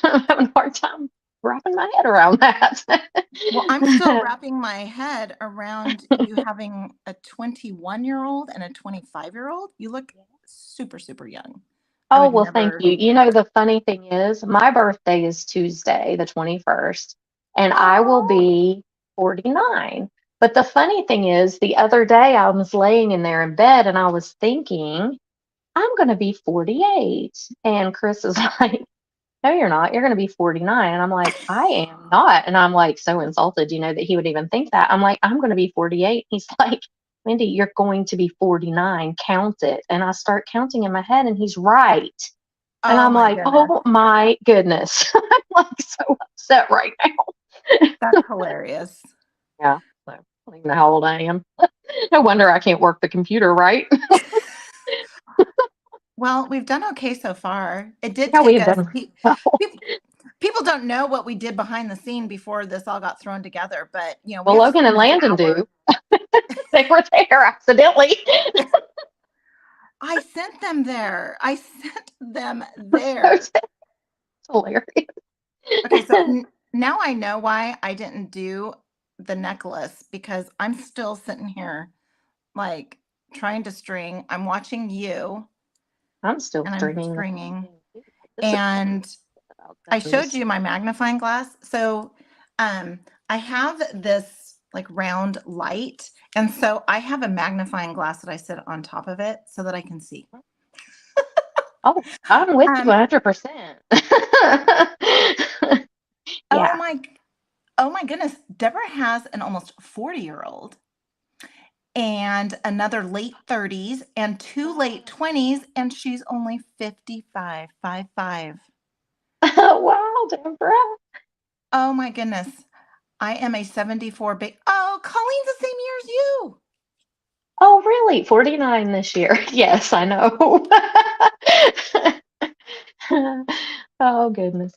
I'm having a hard time wrapping my head around that. well, I'm still wrapping my head around you having a 21-year-old and a 25-year-old. You look super, super young. I Oh, would well, thank never. you. You know, the funny thing is, my birthday is Tuesday, the 21st, and I will Oh, be 49. But the funny thing is, the other day I was laying in there in bed and I was thinking, I'm going to be 48. And Chris is like, no, you're not. You're going to be 49. And I'm like, I am not. And I'm like, so insulted, that he would even think that. I'm like, I'm going to be 48. He's like, Wendy, you're going to be 49. Count it. And I start counting in my head, and he's right. And oh I'm my like, goodness. oh my goodness. I'm like so upset right now. That's hilarious. Yeah. So I don't even know how old I am. No wonder I can't work the computer, right? Well, we've done okay so far. It did Yeah, we take have us. done well. People don't know what we did behind the scene before this all got thrown together, but we Well, have Logan spent and an Landon hour. do. They were there accidentally. I sent them there. I sent them So there. it's hilarious. Okay, so now I know why I didn't do the necklace because I'm still sitting here like trying to string. I'm watching you I'm still and I'm stringing the same stringing. thing too. This is what And I love I about showed those. you my magnifying glass. So I have this like round light. And so I have a magnifying glass that I sit on top of it so that I can see. Oh, I'm with you Um, 100%. oh Yeah. my, oh my goodness. Deborah has an almost 40-year-old and another late 30s and two late 20s, and she's only 55, 55. Wow, Deborah. Oh my goodness. I am a 74 Oh, Colleen's the same year as you. Oh, really? 49 this year. Yes, I know. Oh, goodness.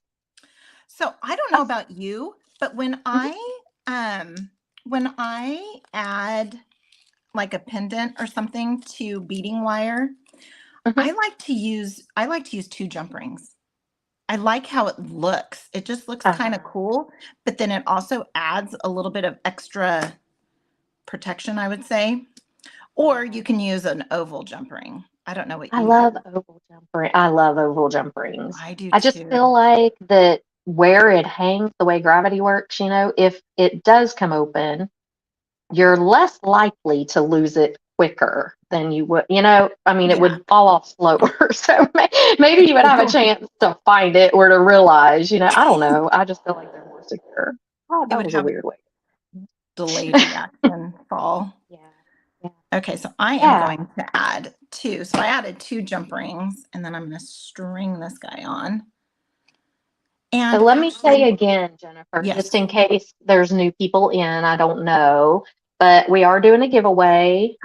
So I don't know That's, about you, but mhm, when I add like a pendant or something to beading wire, mhm. I like to use two jump rings. I like how it looks. It just looks kind of Uh-huh. cool, but then it also adds a little bit of extra protection, I would say. Or Yeah. you can use an oval jump ring. I don't know what I you use. love oval jump ring. I love oval jump rings. I do I just too. feel like that where it hangs, the way gravity works, if it does come open, you're less likely to lose it quicker than you would, I mean, it Yeah. would fall off slower. So maybe you would have a chance to find it or to realize, I don't know. I just feel like they're more secure. Oh, It that would was a have weird way. delayed reaction fall. Yeah. Yeah. Okay, so I am Yeah. going to add two. So I added two jump rings and then I'm going to string this guy on. So And let me say actually, again, Jennifer, just yes. in case there's new people in, I don't know, but we are doing a giveaway.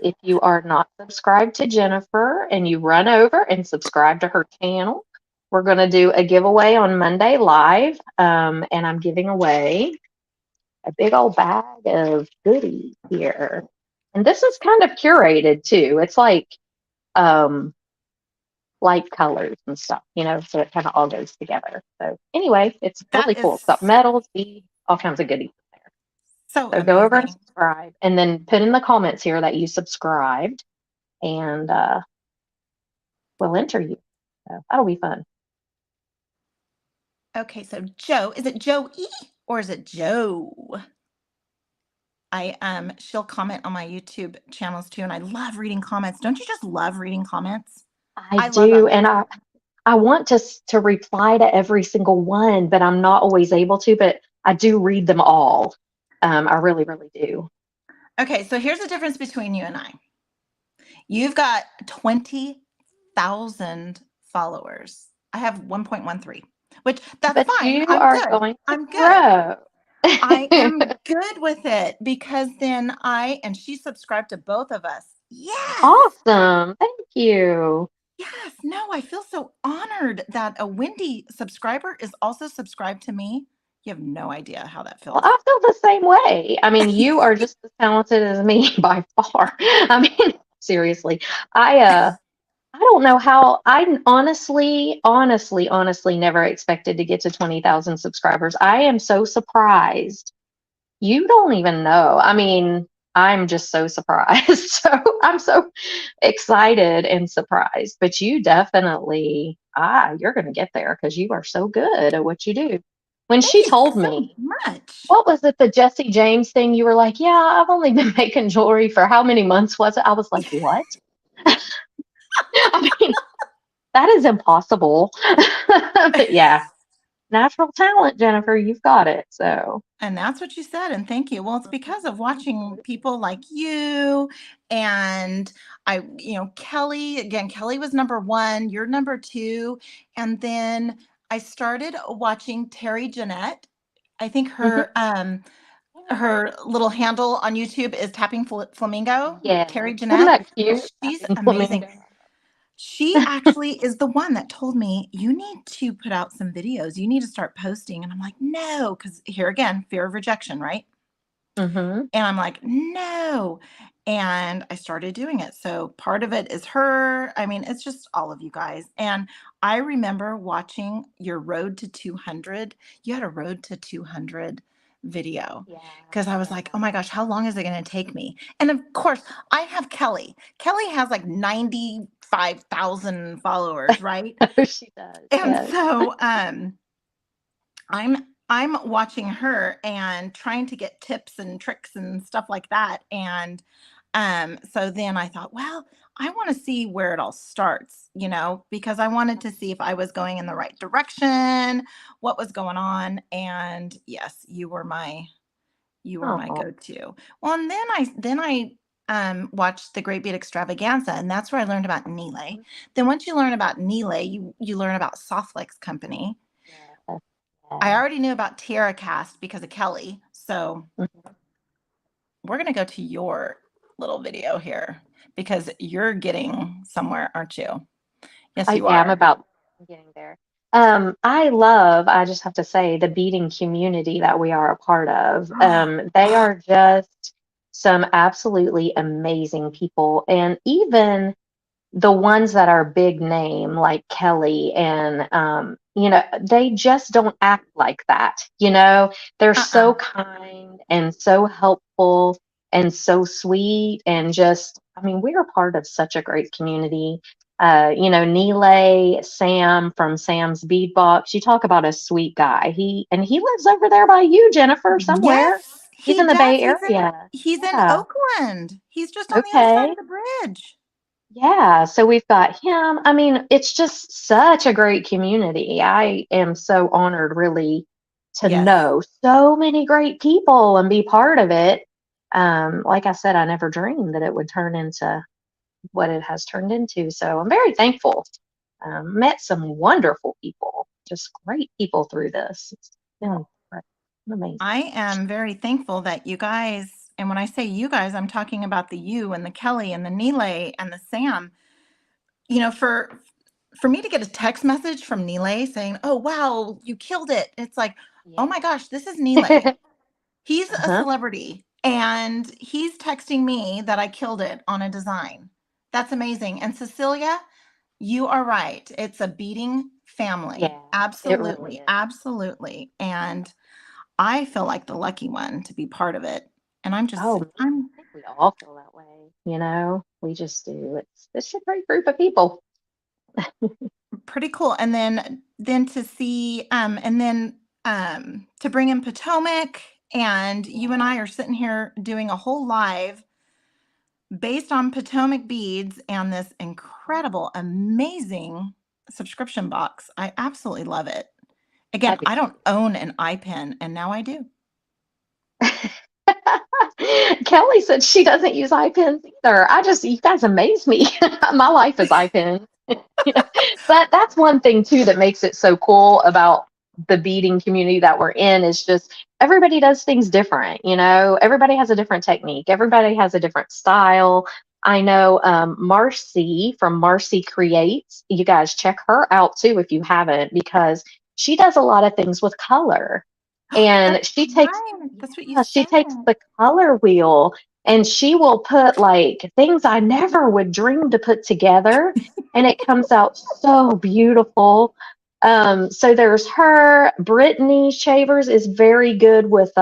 If you are not subscribed to Jennifer and you run over and subscribe to her channel, we're going to do a giveaway on Monday live. And I'm giving away a big old bag of goodies here. And this is kind of curated too. It's like um, light colors and stuff, so it kind of all goes together. So anyway, it's That really is cool. It's got metals, beads, all kinds of goodies in there. so So go over and amazing. subscribe, and then put in the comments here that you subscribed, and we'll enter you. So that'll be fun. Okay, so Joe, is it Joe E or is it Joe? She'll comment on my YouTube channels too, and I love reading comments. Don't you just love reading comments? I I love do, them. and I want to reply to every single one, but I'm not always able to. But I do read them all. I really, really do. Okay, so here's the difference between you and I. You've got 20,000 followers. I have 1.13, which that's But fine. you I'm are good. going to I'm good. grow. I am good with it because then and she subscribed to both of us. Yes. Awesome. Thank you. Yes. No, I feel so honored that a Wendy subscriber is also subscribed to me. You have no idea how that Well, feels. I feel the same way. I mean, you are just as talented as me by far. I mean, seriously. I don't know how I honestly never expected to get to 20,000 subscribers. I am so surprised. You don't even know. I mean, I'm just so surprised. So I'm so excited and surprised. But you definitely, you're going to get there because you are so good at what you do. When Thank she you told so me, much. what was it, the Jesse James thing? You were like, yeah, I've only been making jewelry for how many months was it? I was like, what? I mean, that is impossible. But yeah, natural talent, Jennifer, you've got it. So, And that's what you said. And thank you. Well, it's because of watching people like you and Kelly. Again, Kelly was number one, you're number two. And then I started watching Terry Jeanette. I think mhm. her little handle on YouTube is Tapping Flamingo. Yes. Terry Isn't Jeanette. that cute? She's Tapping amazing. flamingo. She actually is the one that told me, you need to put out some videos. You need to start posting. And I'm like, no, because here again, fear of rejection, right? Hmm. And I'm like, no. And I started doing it. So part of it is her. I mean, it's just all of you guys. And I remember watching your Road to 200. You had a Road to 200 video Yeah, because I was like, oh yeah. my gosh, how long is it going to take me? And of course, I have Kelly. Kelly has like 95,000 followers, right? Oh, she does. And Yes. so I'm watching her and trying to get tips and tricks and stuff like that. And so then I thought, well, I want to see where it all starts, because I wanted to see if I was going in the right direction, what was going on. And yes, you were my Oh, go-to. Well, and then I watched the Great Beat Extravaganza, and that's where I learned about Nile. Then once you learn about Nile, you learn about Softlex Company. yeah. I Yeah. already knew about Tierra Cast because of Kelly. So Mhm. we're going to go to your little video here because you're getting somewhere, aren't you? Yes, you Yeah, are. I'm getting there. I just have to say, the beading community that we are a part of. They are just some absolutely amazing people. And even the ones that are big name, like Kelly, and, they just don't act like that. They're Uh-uh. so kind and so helpful and so sweet. And just, I mean, we are part of such a great community. Nile, Sam from Sam's Bead Box. You talk about a sweet guy. He lives over there by you, Jennifer, somewhere. Yes, He's he in the does. Bay He's in Area. he's in Yeah. Oakland. He's just on the other side Okay. of the bridge. Yeah, so we've got him. I mean, it's just such a great community. I am so honored, really, to Yes. know so many great people and be part of it. Like I said, I never dreamed that it would turn into what it has turned into. So I'm very thankful. Met some wonderful people, just great people through this. It's been amazing. I am very thankful that you guys, and when I say you guys, I'm talking about the you and the Kelly and the Nile and the Sam. For me to get a text message from Nile saying, "Oh wow, you killed it." It's like, "Oh my gosh, this is Nile. Yeah. He's a Uh-huh. celebrity and he's texting me that I killed it on a design." That's amazing. And Cecilia, you are right. It's a beating family. Yeah, it really Absolutely. is. Absolutely. And I feel like the lucky one to be part of it. And I'm Oh, just, man, I'm I think we all feel that way, We just do. It's a great group of people. pretty cool. And then to see, and then to bring in Potomac, and you and Yeah, I are sitting here doing a whole live based on Potomac Beads and this incredible, amazing subscription box. I absolutely love it. Again, that'd be I don't great. own an eye pen, and now I do. Kelly said she doesn't use eye pins either. You guys amaze me. My life is eye pins. But that's one thing too that makes it so cool about the beading community that we're in is just everybody does things different. Everybody has a different technique. Everybody has a different style. I know Marcy from Marcy Creates. You guys check her out too if you haven't, because she does a lot of things with color. And That's right. That's what you she said. takes the color wheel and she will put like things I never would dream to put together, and it comes out so beautiful. So there's her. Brittany Shavers is very good with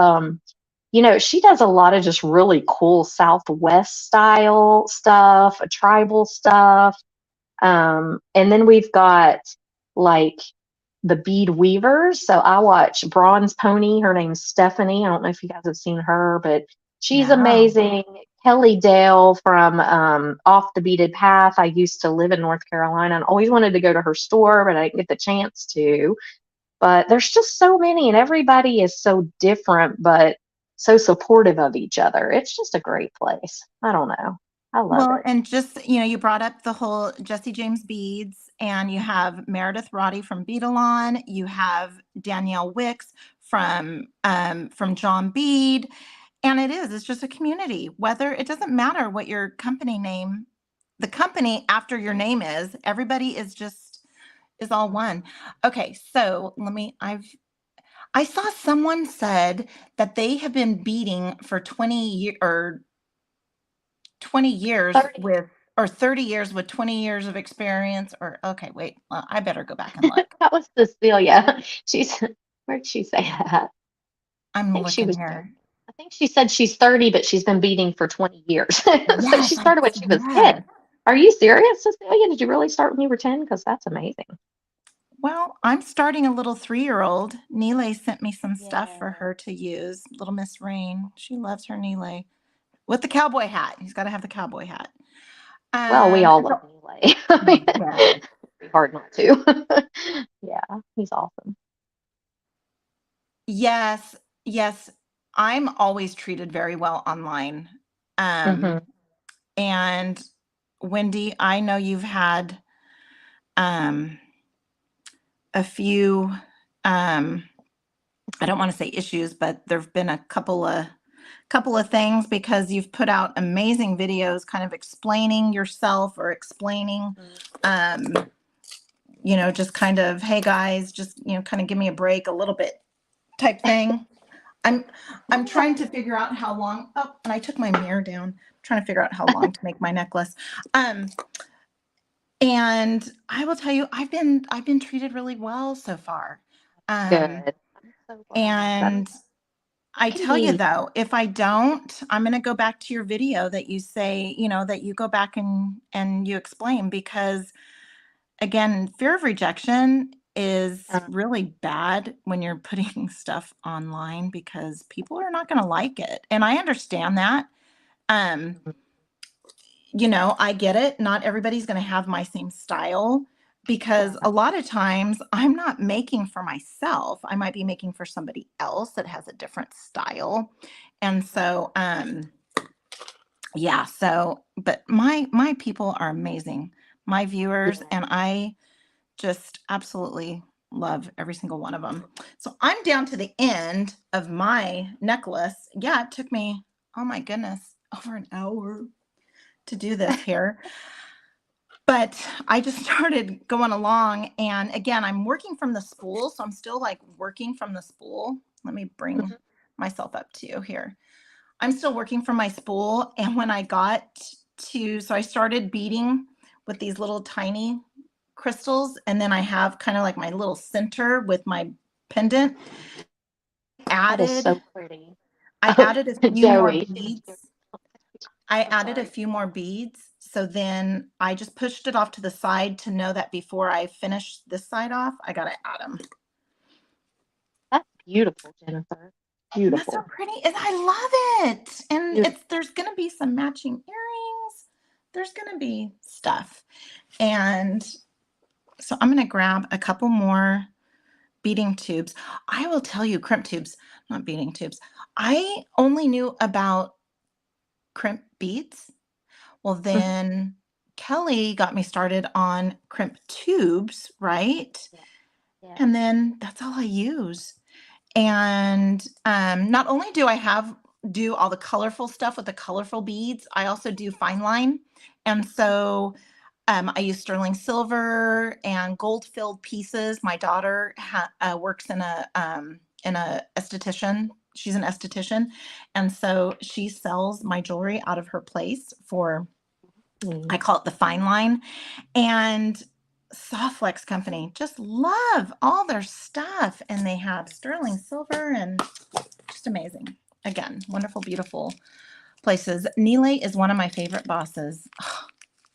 she does a lot of just really cool Southwest style stuff, tribal stuff. And then we've got like the bead weavers. So I watch Bronze Pony. Her name's Stephanie. I don't know if you guys have seen her, but she's No. amazing. Kelly Dale from Off the Beaded Path. I used to live in North Carolina and always wanted to go to her store, but I didn't get the chance to. But there's just so many, and everybody is so different, but so supportive of each other. It's just a great place. I don't know. I love Well, it. and just, you brought up the whole Jesse James beads, and you have Meredith Roddy from Beadalon. You have Danielle Wicks from John Bead. And it's just a community. Whether it doesn't matter what your company name, the company after your name is, everybody is all one. Okay, so I saw someone said that they have been beading for 20 years 30. with or 30 years with 20 years of experience, or okay, wait, well, I better go back and look. That was Cecilia. She's Where'd she say that? I I'm think she looking was here. I think she said she's 30, but she's been beading for 20 years. So Yes, she started when she was 10. yes. Are you serious, Cecilia? Did you really start when you were 10? Because that's amazing. Well, I'm starting a little 3-year-old. Neela sent me some stuff for Yeah. her to use. Little Miss Rain. She loves her Neela with the cowboy hat. He's got to have the cowboy hat. Well, we all love So Neelay. I mean, yes, it's pretty hard not to. Yeah, he's awesome. yes, yes. I'm always treated very well online. Hmm. And Wendy, I know you've had um, a few, I don't want to say issues, but there've been a couple of things because you've put out amazing videos kind of explaining yourself or explaining um, just kind of, hey guys, just kind of give me a break a little bit type thing. I'm I'm trying to figure out how long. Oh, and I took my mirror down. I'm trying to figure out how long to make my necklace. Um, and I will tell you, I've been treated really well so far. Um, Good. I'm so glad. and I tell you Hey. though, if I don't, I'm going to go back to your video that you say, that you go back and you explain, because again, fear of rejection is Um, really bad when you're putting stuff online because people are not going to like it. And I understand that. Um, I get it. Not everybody's going to have my same style because a lot of times I'm not making for myself. I might be making for somebody else that has a different style. And so, yeah, so, but my people are amazing. My viewers, yeah. and I just absolutely love every single one of them. So I'm down to the end of my necklace. Yeah, it took me, oh my goodness, over an hour to do this here. But I just started going along. And again, I'm working from the spool. So I'm still like working from the spool. Let me bring Mhm. myself up to you here. I'm still working from my spool. And when I got so I started beading with these little tiny crystals. And then I have kind of like my little center with my pendant. That is Added, so pretty. I Oh, added a few more Joey. beads. I I'm added a sorry. few more beads. So then I just pushed it off to the side to know that before I finish this side off, I got to add them. That's beautiful, Jennifer. That's so Beautiful. pretty. And I love it. And Beautiful. there's going to be some matching earrings. There's going to be stuff. And so I'm going to grab a couple more beading tubes. I will tell you, crimp tubes, not beading tubes. I only knew about crimp beads. Well, Mhm. then Kelly got me started on crimp tubes, right? Yeah. Yeah. And then that's all I use. And not only do I do all the colorful stuff with the colorful beads, I also do fine line. And so I use sterling silver and gold filled pieces. My daughter works in a esthetician. She's an esthetician, and so she sells my jewelry out of her place for, Mhm. I call it the fine line. And Softflex Company, just love all their stuff, and they have sterling silver and just amazing. Again, wonderful, beautiful places. Nile is one of my favorite bosses.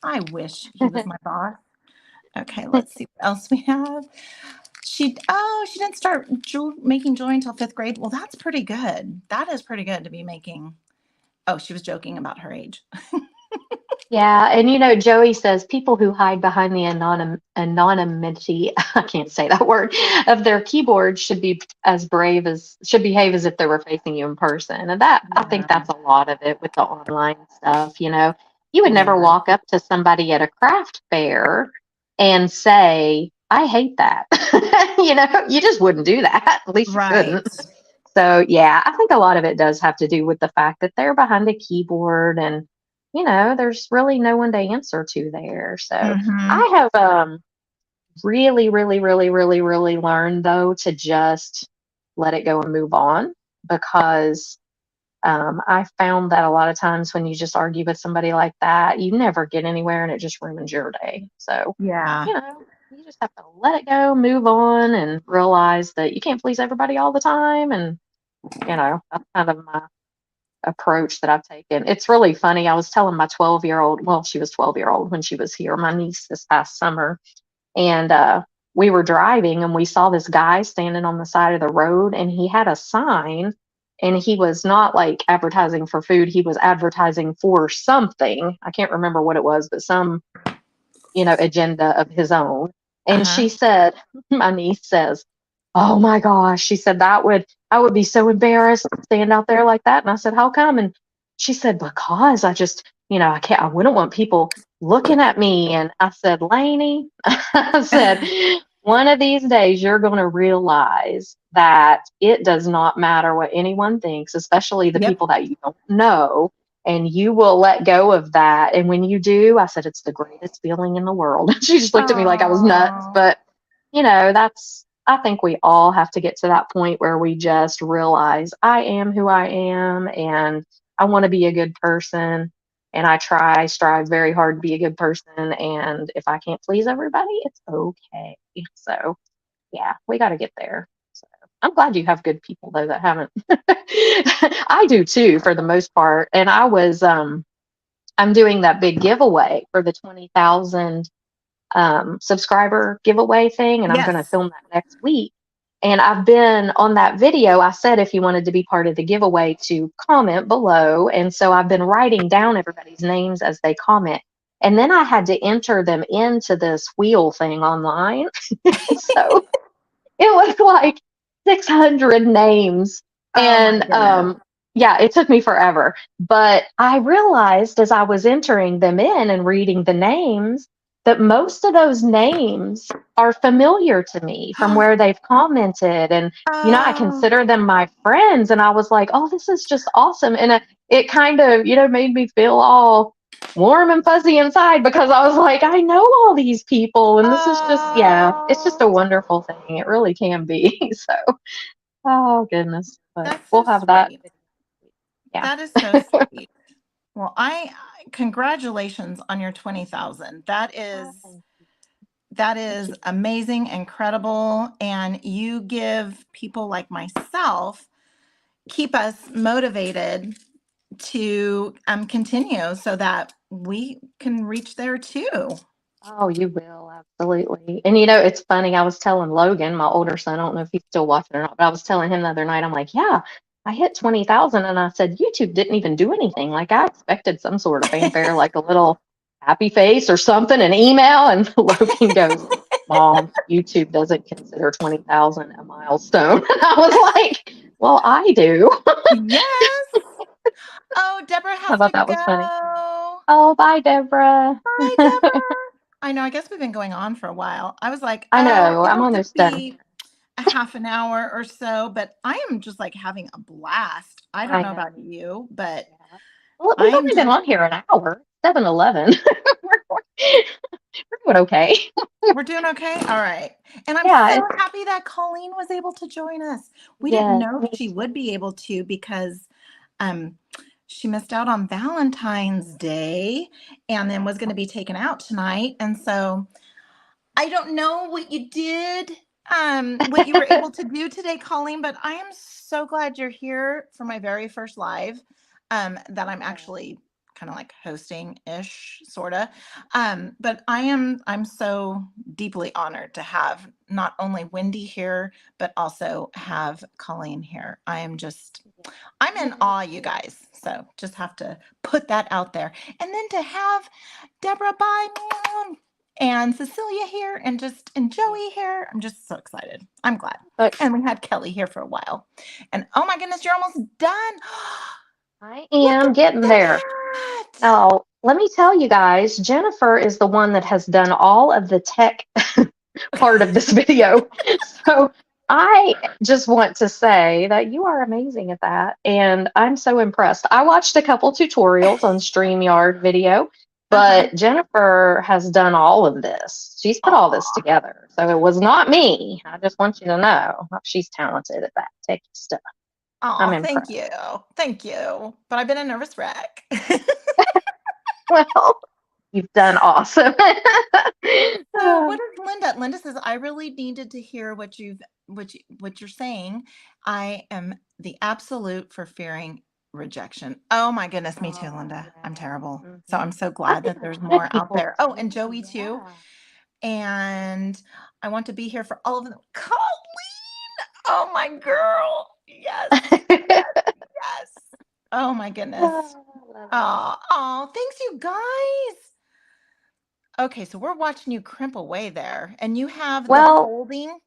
I wish he was my boss. Okay, let's see what else we have. She didn't start making jewelry until fifth grade. Well, that's pretty good. That is pretty good to be making. Oh, she was joking about her age. Yeah, and Joey says people who hide behind the anonymity, I can't say that word, of their keyboard should behave as if they were facing you in person. And I think Yeah. that's a lot of it with the online stuff. You would never Yeah. walk up to somebody at a craft fair and say, I hate that. You just wouldn't do that. At least you Right. couldn't. So yeah, I think a lot of it does have to do with the fact that they're behind a keyboard and there's really no one to answer to there. So Mm-hmm. I have really, really, really, really, really learned though to just let it go and move on because I found that a lot of times when you just argue with somebody like that, you never get anywhere and it just ruins your day. So, Yeah. you just have to let it go, move on, and realize that you can't please everybody all the time. And, that's kind of my approach that I've taken. It's really funny. I was telling my 12-year-old, well, she was 12-year-old when she was here, my niece this past summer, and we were driving and we saw this guy standing on the side of the road and he had a sign and he was not like advertising for food. He was advertising for something. I can't remember what it was, but some, agenda of his own. And Uh-huh. she said, my niece says, oh my gosh, she said I would be so embarrassed to stand out there like that. And I said, how come? And she said, because I just, I wouldn't want people looking at me. And I said, Lainey, I said, one of these days you're going to realize that it does not matter what anyone thinks, especially the Yep. people that you don't know, and you will let go of that. And when you do, I said, it's the greatest feeling in the world. She just looked at me like I was nuts. Oh, But, I think we all have to get to that point where we just realize I am who I am and I want to be a good person. And strive very hard to be a good person. And if I can't please everybody, it's okay. So, yeah, we got to get there. So, I'm glad you have good people though that haven't. I do too, for the most part. And I'm doing that big giveaway for the 20,000 subscriber giveaway thing, and I'm going to yes. film that next week. And I've been on that video. I said if you wanted to be part of the giveaway to comment below. And so I've been writing down everybody's names as they comment. And then I had to enter them into this wheel thing online. So it was like 600 names. Oh my And goodness. yeah, it took me forever. But I realized as I was entering them in and reading the names that most of those names are familiar to me from where they've commented. And, I Oh, consider them my friends. And I was like, oh, this is just awesome. And it kind of, made me feel all warm and fuzzy inside because I was like, I know all these people, and this is just, yeah, it's just a oh, wonderful thing. It really can be. So, oh goodness, but that's we'll so have that. sweet. Yeah. That is so sweet. Well, congratulations on your 20,000. Oh, thank That you. is amazing, incredible, and you give people like myself, keep us motivated to continue so that we can reach there too. Oh, you will, absolutely. And it's funny, I was telling Logan, my older son, I don't know if he's still watching or not, but I was telling him the other night, I'm like, yeah, I hit 20,000. And I said, YouTube didn't even do anything. Like I expected some sort of fanfare, like a little happy face or something, an email. And Logan goes, Mom, YouTube doesn't consider 20,000 a milestone. And I was like, well, I do. Yes. Oh, Deborah I has thought to that was funny. go. Oh, bye, Deborah. Bye, Deborah. I know. I guess we've been going on for a while. I was like, I oh, know. I'm it'll just almost done. be a half an hour or so, but I am just like having a blast. I don't I know know. about you, but Yeah. Well, we've I'm only been just, on here an hour. 7:11. We're doing okay. we're doing okay. All right. And I'm Yeah. so happy that Colleen was able to join us. We didn't Yes. know if Me she would too. be able to because um she missed out on Valentine's Day and then was going to be taken out tonight. And so I don't know what you did, what you were able to do today, Colleen, but I am so glad you're here for my very first live, that I'm Yeah. actually kind of like hosting ish, sort of. But I'm so deeply honored to have not only Wendy here, but also have Colleen here. Yeah. I'm in Me awe, you too. guys. So just have to put that out there. And then to have Deborah by me and Cecilia here and Yeah. Joey here. I'm just so excited. I'm glad. But And we had Kelly here for a while. And oh my goodness, you're almost done. I Look am at getting there. that. Now, let me tell you guys, Jennifer is the one that has done all of the tech part of this video. So I just want to say that you are amazing at that. And I'm so impressed. I watched a couple tutorials on StreamYard video, Uh-huh. but Jennifer has done all of this. She's put all this Aw. together. So it was not me. I just want you to know she's talented at that techie stuff. I'm Oh, thank impressed. you. Thank you. But I've been a nervous wreck. Well, you've done awesome. So what is Linda? Linda says, I really needed to hear what you're saying. I am the absolute for fearing rejection. Oh my goodness, me too, Oh, Linda. I'm yeah. terrible. So Hmm. I'm so I glad think that a there's lot of more out people there. Oh, and do. Joey too. Yeah. And I want to be here for all of them. Colleen! Oh my girl. Yes, yes, yes. Oh my goodness. Oh, I love it. Oh, thanks you guys. Okay, so we're watching you crimp away there, and you have the Well, folding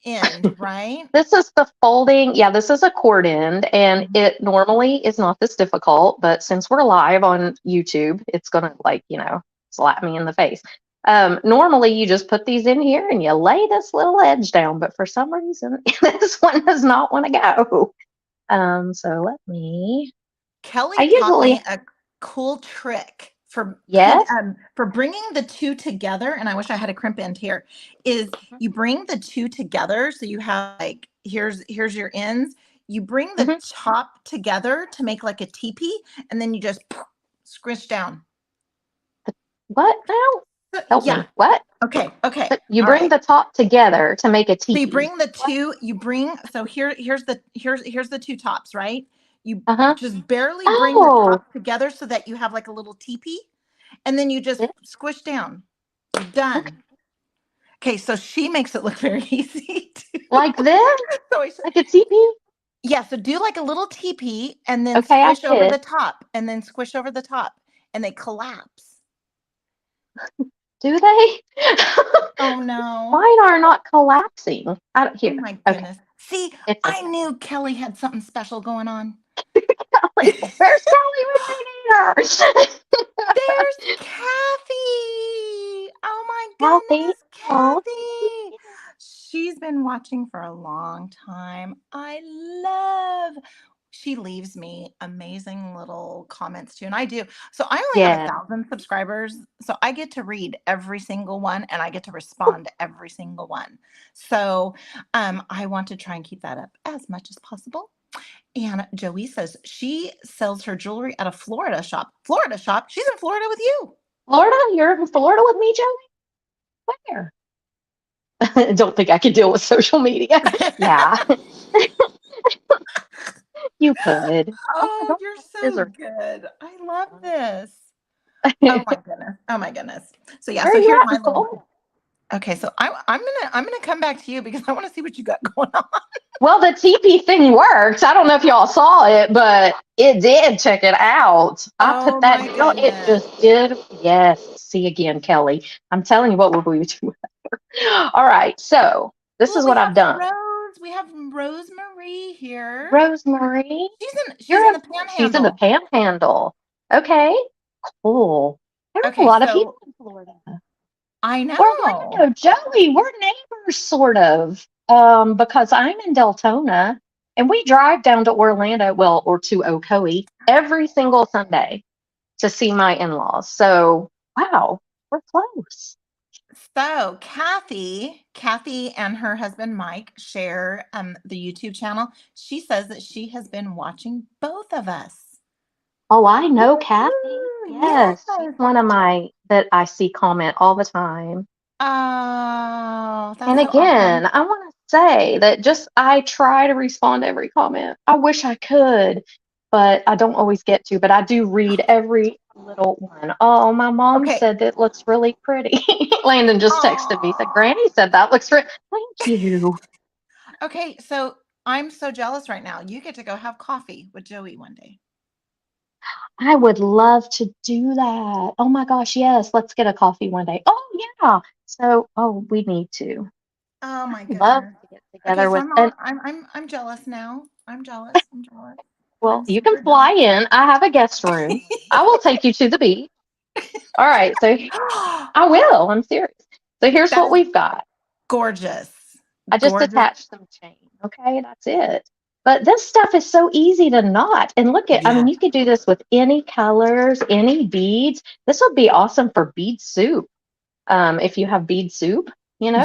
end, right? this is the folding. Yeah, this is a cord end, and Mhm. it normally is not this difficult, but since we're live on YouTube, it's gonna slap me in the face. Normally you just put these in here and you lay this little edge down, but for some reason this one does not want to go. So let me. I Kelly taught me usually a cool trick yes. for bringing the two together, and I wish I had a crimp end here. Is you bring the two together, so you have like here's your ends. You bring the Hmm. top together to make like a teepee, and then you just squish down. What now? Help Yeah. me. What? Okay. Okay. You All bring right. the top together to make a So you teepee. bring the What? two, you bring, so here's the two tops, right? You Uh-huh. just barely bring the Oh, top together so that you have like a little teepee, and then you just this, squish down. You're okay. done. Okay, so she makes it look very easy too. Like this? So Like a teepee? yeah, so do like a little teepee and then Okay, I squish over did. the top and then squish over the top and they collapse. Do they? Oh no. Mine are not collapsing. I don't, Oh here. my Okay, goodness. See, it's I okay. knew Kelly had something special going on. Kelly, where's Kelly when you need her? There's Kathy. Oh my Healthy. goodness, Oh, thank Kathy. you. She's been watching for a long time. I love. She leaves me amazing little comments too, and I do. So I only have a Yeah. 1,000 subscribers, so I get to read every single one, and I get to respond to every single one. So I want to try and keep that up as much as possible. And Joey says she sells her jewelry at a Florida shop. Florida shop? She's in Florida with you. Florida? You're in Florida with me, Joey? Where? Don't think I could deal with social media. Yeah, you could. Oh, I Oh, don't you're have so scissors. good. I love this. Oh my goodness. Oh my goodness. So yeah, Where are so you here's at my in little. Florida? Okay, so I'm gonna come back to you because I want to see what you got going on. Well, the TP thing works. I don't know if y'all saw it, but it did. Check it out. I put Oh that my down. It goodness. just did. Yes. See again, Kelly. I'm telling you what we'll do. All right. So this Well, is what I've done. We have Rosemary here. Rosemary, She's in the she's in the panhandle. panhandle. Okay. Cool. There are a Okay, lot of people so in Florida. I know. Orlando, Joey, we're neighbors, sort of. Because I'm in Deltona and we drive down to Orlando, well, or to Ocoee every single Sunday to see my in-laws. So, wow, we're close. So Kathy and her husband Mike share the YouTube channel. She says that she has been watching both of us. Oh, I know Kathy. Woo, Yes, she's yes. one of my that I see comment all the time. Oh, And that's so again, awesome. I want to say that just I try to respond to every comment. I wish I could, but I don't always get to. But I do read every little one. Oh, my mom Okay. said that looks really pretty. Landon just texted me, said, Oh. Granny said that looks pretty. Thank you. Okay, so I'm so jealous right now. You get to go have coffee with Joey one day. I would love to do that. Oh my gosh, yes. Let's get a coffee one day. Oh, yeah. So, oh, we need to. Oh my I'd love goodness. to get Okay, together so with, and I'm jealous now. I'm jealous. I'm jealous. well, I'm you can super fly jealous. in. I have a guest room. I will take you to the beach. All right. So I will. I'm serious. So here's That what is we've got. gorgeous. I just Gorgeous. attached some chain. Okay. That's it. But this stuff is so easy to knot. And look at, I mean, Yeah. you could do this with any colors, any beads. This would be awesome for bead soup. If you have bead soup,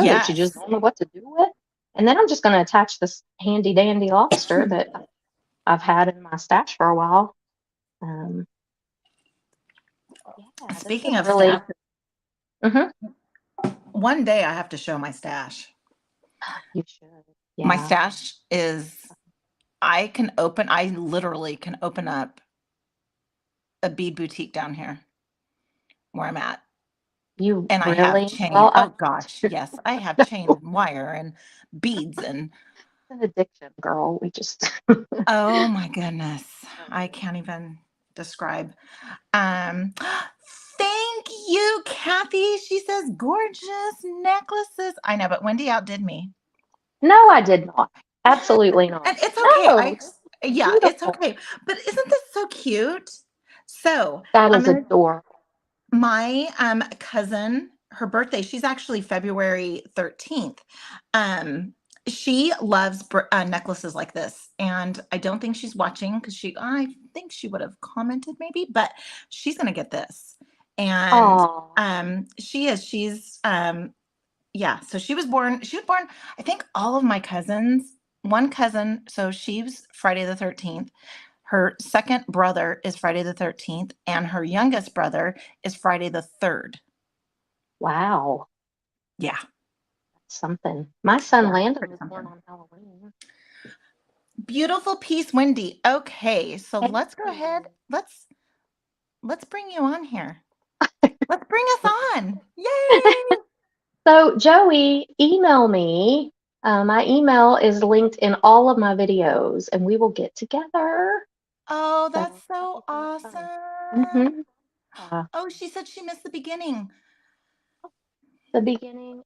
that you just Yes. don't know what to do with. And then I'm just going to attach this handy dandy lobster that I've had in my stash for a while. Um, yeah, this Speaking is of really, stash, mhm, one day I have to show my stash. you should. My Yeah, stash is I literally can open up a bead boutique down here where I'm at. you And I have really, chain. well, Oh gosh, yes, I have chain and wire and beads and an addiction, girl. We just, oh my goodness. I can't even describe. Um thank you, Kathy. She says gorgeous necklaces. I know, but Wendy outdid me. no, I did not. Yes. Absolutely not. And it's okay. No, this is Yeah, it's beautiful. okay. But isn't this so cute? So That I'm is gonna adorable. my cousin, her birthday, she's actually February 13th. Um, she loves necklaces like this, and I don't think she's watching because I think she would have commented maybe, but she's gonna get this. And Oh, yeah, so she was born, I think all of my cousins, one cousin, so she's Friday the 13th. Her second brother is Friday the 13th, and her youngest brother is Friday the 3rd. wow. Yeah, That's something. My son yeah, Landon pretty was born something. on Halloween. Beautiful piece, Wendy. Okay, so Thank let's go ahead. you. Let's bring you on here. Let's bring us on. Yay! So, Joey, email me. My email is linked in all of my videos, and we will get together. Oh, that's So so that'll be fun. awesome. Mm-hmm. Uh, Oh, she said she missed the beginning. the beginning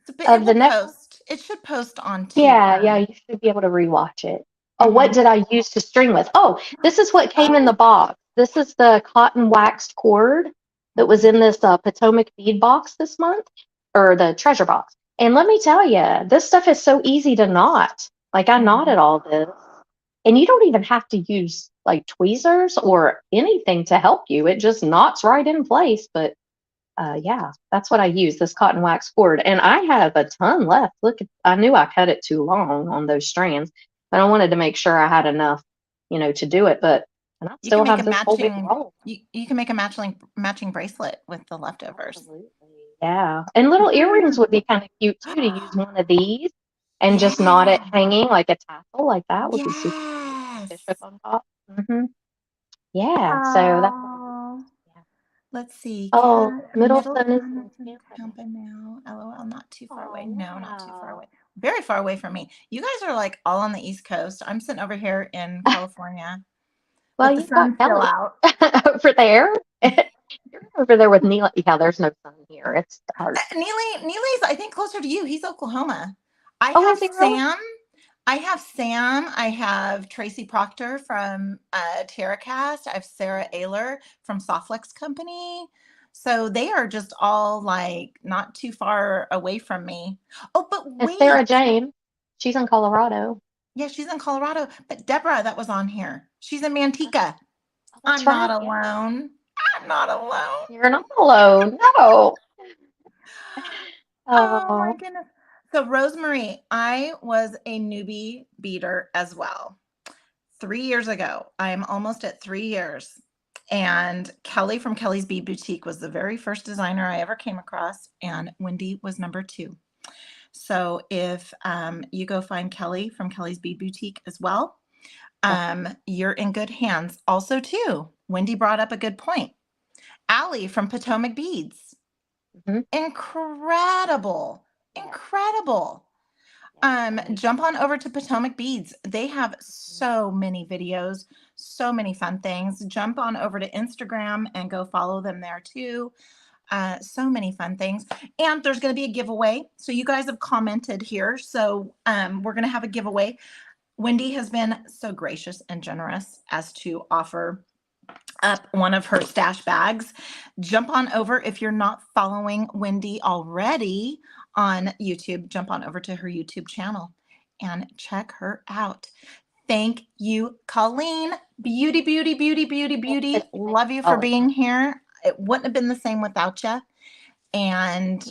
So, but it of will the next. post. It should post onto Yeah, yeah, you should be able to rewatch it. Oh, what mhm. did I use to string with? Oh, this is what came in the Oh, box. This is the cotton waxed cord that was in this Potomac bead box this month, or the treasure box. And let me tell you, this stuff is so easy to knot. Like I knotted mhm. all this, and you don't even have to use like tweezers or anything to help you. It just knots right in place. But yeah, that's what I use, this cotton wax cord. And I have a ton left. Look, I knew I cut it too long on those strands, but I wanted to make sure I had enough, to do it. But and I You can still make a have this whole big matching roll. you can make a matching bracelet with the leftovers. Absolutely. Yeah. And little earrings Mhm. would be kind of cute too to use one of these and just knot it Yeah. hanging like a tassel like that would be super cute. Yes. Bishop on top. Yeah. So that's what I use. Oh. Yeah. Let's see. Oh, Middleton is Middleton in is in Tampa Tampa now. LOL, not too far away. now. No, Oh, not too far wow. away. Very far away from me. You guys are like all on the East Coast. I'm sitting over here in California with Well, the you've got sun still Kelly out. over there. You're over there with Neela. Yeah, there's no sun here. It's dark. Neely's, I think, closer to you. He's Oklahoma. I Oh, have is he really? Sam. I have Sam. I have Tracy Proctor from TerraCast. I have Sarah Ayler from Softflex Company. So they are just all like not too far away from me. Oh, but And Sarah wait. Jane, she's in Colorado. Yeah, she's in Colorado. But Deborah, that was on here. She's in Manteca. Oh, that's I'm not right. Yeah. alone. I'm not alone. You're not alone. No. Oh my Oh, goodness. So, Rosemary, I was a newbie beader as well. 3 years ago. I am almost at 3 years. And Kelly from Kelly's Bead Boutique was the very first designer I ever came across, and Wendy was number two. So if you go find Kelly from Kelly's Bead Boutique as well, yeah. you're in good hands. Also, too, Wendy brought up a good point. Allie from Potomac Beads, Hmm. incredible, Yeah. incredible. Yeah. Jump on over to Potomac Beads. They have Mhm. so many videos, so many fun things. Jump on over to Instagram and go follow them there too. So many fun things. And there's going to be a giveaway. So you guys have commented here. So we're going to have a giveaway. Wendy has been so gracious and generous as to offer up one of her stash bags. Jump on over if you're not following Wendy already on YouTube. Jump on over to her YouTube channel and check her out. Thank you, Colleen. Beauty, beauty, beauty, beauty, Yes, beauty. thank Love you, you for Colleen. being here. It wouldn't have been the same without you. And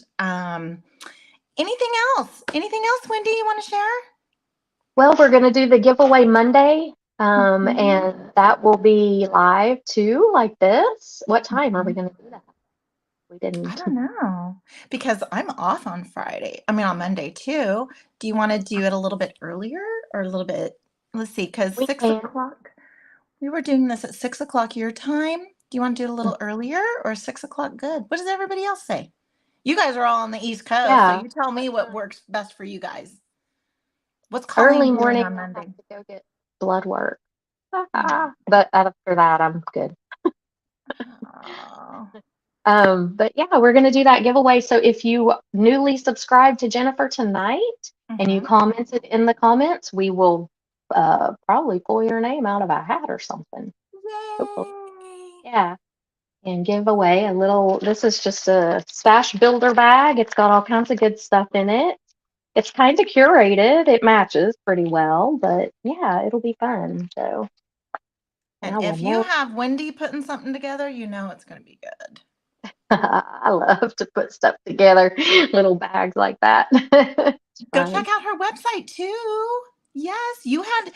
anything else? Anything else, Wendy, you want to share? Well, we're going to do the giveaway Monday, Mhm. and that will be live too, like this. What time are we Mhm. going to do that? We I didn't. don't know because I'm off on Friday. I mean, on Monday too. Do you want to do it a little bit earlier or a little bit? Let's see, because We six can. o'clock, we were doing this at 6 o'clock your time. Do you want to do it a little earlier or 6 o'clock? Good. What does everybody else say? You guys are all on the East Coast, so Yeah. you tell me What what time? works best for you guys. What's Early Colleen doing morning, on I have Monday? to go get blood work. Oh, But after that, I'm good. oh. But yeah, we're gonna do that giveaway. So if you newly subscribed to Jennifer tonight and you Mhm. commented in the comments, we will probably pull your name out of a hat or something. Hopefully. Yay! Yeah. And give away a little, this is just a stash builder bag. It's got all kinds of good stuff in it. It's kind of curated. It matches pretty well, but yeah, it'll be fun. So And I will if you know. have Wendy putting something together, you know it's going to be good. I love to put stuff together, little bags like that. It's Go fun. check out her website too. Yes, you had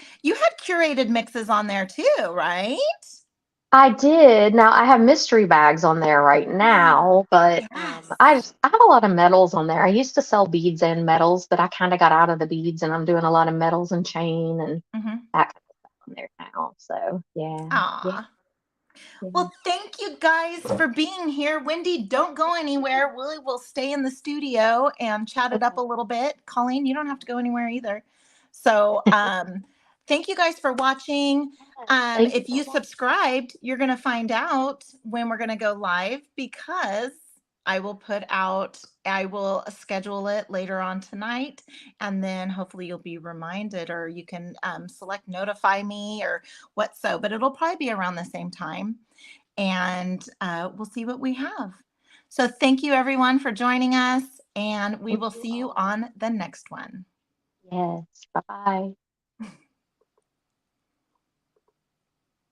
curated mixes on there too, right? I did. Now I have mystery bags on there right now, but Yes. I have a lot of metals on there. I used to sell beads and metals, but I kind of got out of the beads and I'm doing a lot of metals and chain and Mm-hmm. that kind of stuff on there now. So yeah, yeah, Ah. yeah. Well, thank you guys for being here. Wendy, don't go anywhere. Willie will stay in the studio and chat it up a Okay. little bit. Colleen, you don't have to go anywhere either. So, thank you guys for watching. Thank you If for you watching. subscribed, you're going to find out when we're going to go live because I will schedule it later on tonight. And then hopefully you'll be reminded or you can select notify me or what so, but it'll probably be around the same time and we'll see what we have. So thank you everyone for joining us, and we Thank will you see you all. on the next one. Yes. Bye bye.